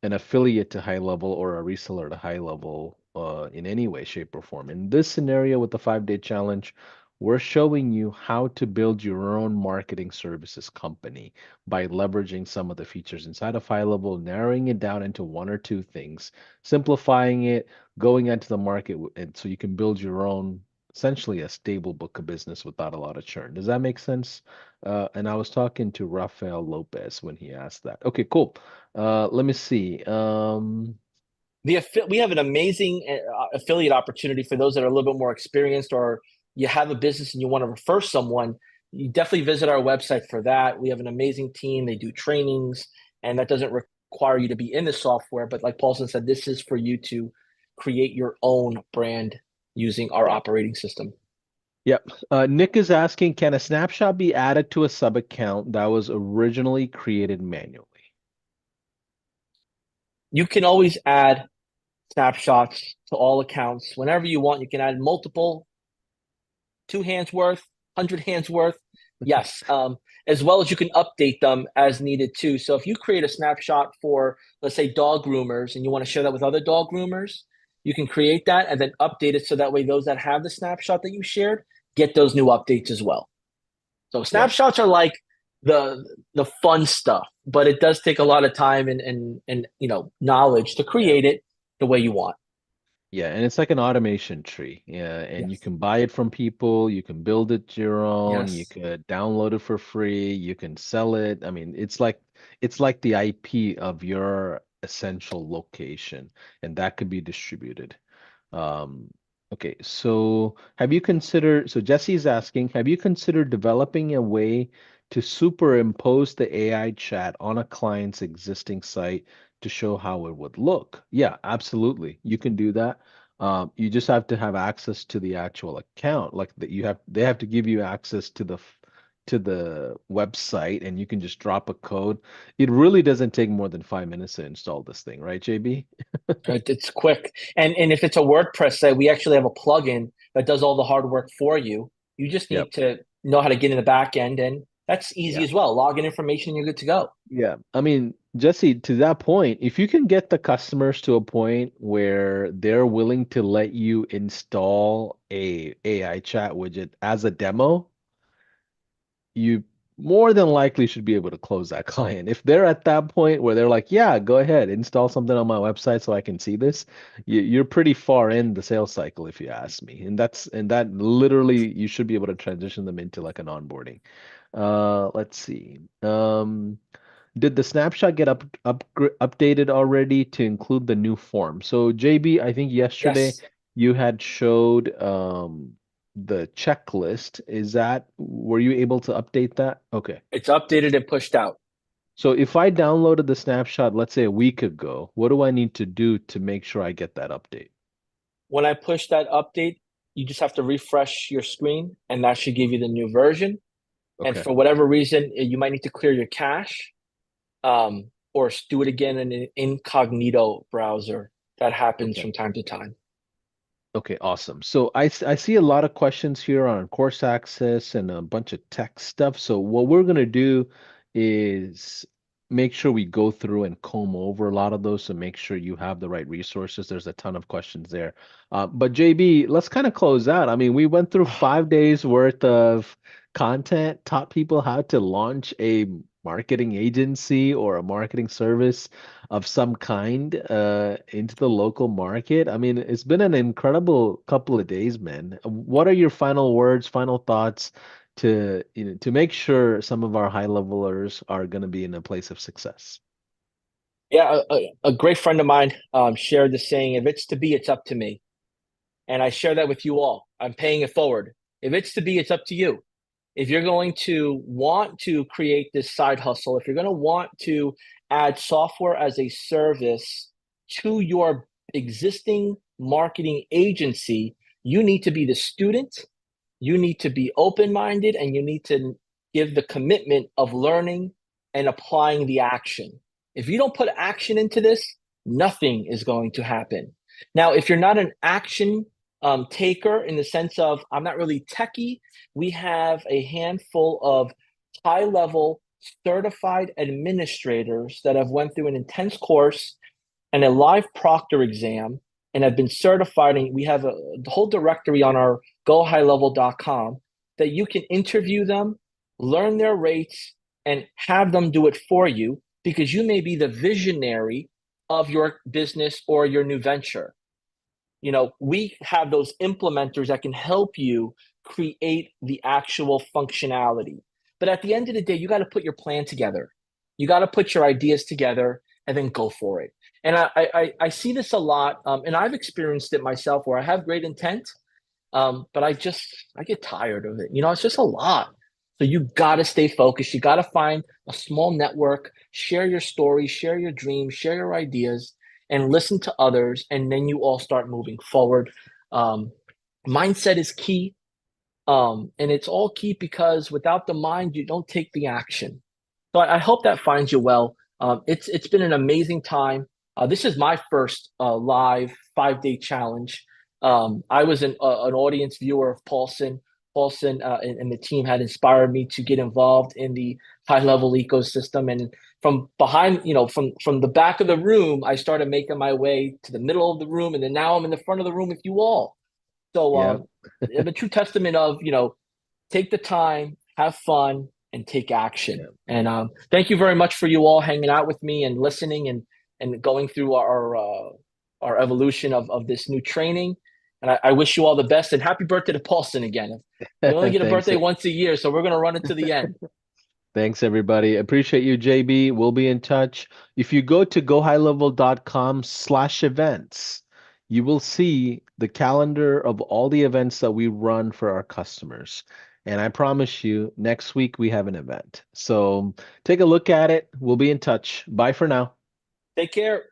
an affiliate to high level or a reseller to high level in any way, shape, or form. In this scenario with the 5 day challenge, we're showing you how to build your own marketing services company by leveraging some of the features inside of high level, narrowing it down into one or two things, simplifying it, going into the market, and so you can build your own, essentially a stable book of business without a lot of churn. Does that make sense? And I was talking to Rafael Lopez when he asked that. Okay, cool. Let me see. We have an amazing affiliate opportunity for those that are a little bit more experienced, or you have a business and you want to refer someone. You definitely visit our website for that. We have an amazing team. They do trainings, and that doesn't require you to be in the software. But like Paulson said, this is for you to create your own brand using our Yeah. operating system. Yep. Nick is asking, can a snapshot be added to a sub account that was originally created manually? You can always add snapshots to all accounts whenever you want. You can add multiple, two hands worth, 100 hands worth. Yes. As well as you can update them as needed too. So if you create a snapshot for, let's say, dog groomers and you want to share that with other dog groomers, you can create that and then update it so that way those that have the snapshot that you shared get those new updates as well. So Yep. snapshots are like the fun stuff, but it does take a lot of time and knowledge to create it the way you want. Yeah, and it's like an automation tree. Yeah, and you Yes. can buy it from people, you can build it your own, you Yes. could download it for free, you can sell it. I mean, it's like the IP of your essential location, and that could be distributed. Um, okay, so so Jesse's asking, have you considered developing a way to superimpose the AI chat on a client's existing site to show how it would look? Yeah, absolutely. You can do that. You just have to have access to the actual account, like that they have to give you access to the website and you can just drop a code. It really doesn't take more than 5 minutes to install this thing, right, JB? It's quick. And if it's a WordPress site, we actually have a plugin that does all the hard work for you. You just Yep. need to know how to get in the back end, and that's easy Yeah. as well. Login information, you're good to go. Yeah, I mean, Jesse, to that point, if you can get the customers to a point where they're willing to let you install a AI chat widget as a demo, you more than likely should be able to close that client. If they're at that point where they're like, yeah, go ahead, install something on my website so I can see this, you're pretty far in the sales cycle, if you ask me. And that literally you should be able to transition them into like an onboarding. Let's see. Did the snapshot get updated already to include the new form? So JB, I think yesterday Yes, you had showed the checklist. Were you able to update that? Okay. it's updated and pushed out. So if I downloaded the snapshot, let's say a week ago, what do I need to do to make sure I get that update? When I push that update, you just have to refresh your screen, and that should give you the new version. And Okay. for whatever reason, you might need to clear your cache, or do it again in an incognito browser. That happens Okay. from time to time. Okay, awesome. So I see a lot of questions here on course access and a bunch of tech stuff. So what we're going to do is make sure we go through and comb over a lot of those to make sure you have the right resources. There's a ton of questions there. But JB, let's kind of close out. I mean, we went through 5 days worth of content, taught people how to launch a marketing agency or a marketing service of some kind into the local market. I mean, it's been an incredible couple of days, man. What are your final words, final thoughts to make sure some of our high levelers are going to be in a place of success? Yeah, a great friend of mine shared the saying, if it's to be, it's up to me. And I share that with you all. I'm paying it forward. If it's to be, it's up to you. If you're going to want to create this side hustle, if you're going to want to add software as a service to your existing marketing agency, you need to be the student, you need to be open minded, and you need to give the commitment of learning and applying the action. If you don't put action into this, nothing is going to happen. Now, if you're not an action taker in the sense of I'm not really techie, we have a handful of high level certified administrators that have went through an intense course and a live proctor exam and have been certified. And we have a the whole directory on our gohighlevel.com that you can interview them, learn their rates, and have them do it for you because you may be the visionary of your business or your new venture. We have those implementers that can help you create the actual functionality. But at the end of the day, you got to put your plan together. You got to put your ideas together and then go for it. And I see this a lot, and I've experienced it myself where I have great intent, but I get tired of it. It's just a lot. So you got to stay focused. You got to find a small network, share your story, share your dreams, share your ideas, and listen to others. And then you all start moving forward. Um, Mindset is key. And it's all key because without the mind, you don't take the action. So I hope that finds you well. It's been an amazing time. This is my first live 5-day challenge. I was an audience viewer of Paulson. Paulson and the team had inspired me to get involved in the high level ecosystem. And from behind, from the back of the room, I started making my way to the middle of the room, and then now I'm in the front of the room with you all. So Yeah. a true testament of, take the time, have fun, and take action. Yeah. And thank you very much for you all hanging out with me and listening and going through our evolution of this new training. And I wish you all the best and happy birthday to Paulson again. We only get a Thanks. birthday once a year, so we're gonna run it to the end. Thanks, everybody. Appreciate you, JB. We'll be in touch. If you go to gohighlevel.com/events, you will see the calendar of all the events that we run for our customers. And I promise you, next week we have an event. So take a look at it. We'll be in touch. Bye for now. Take care.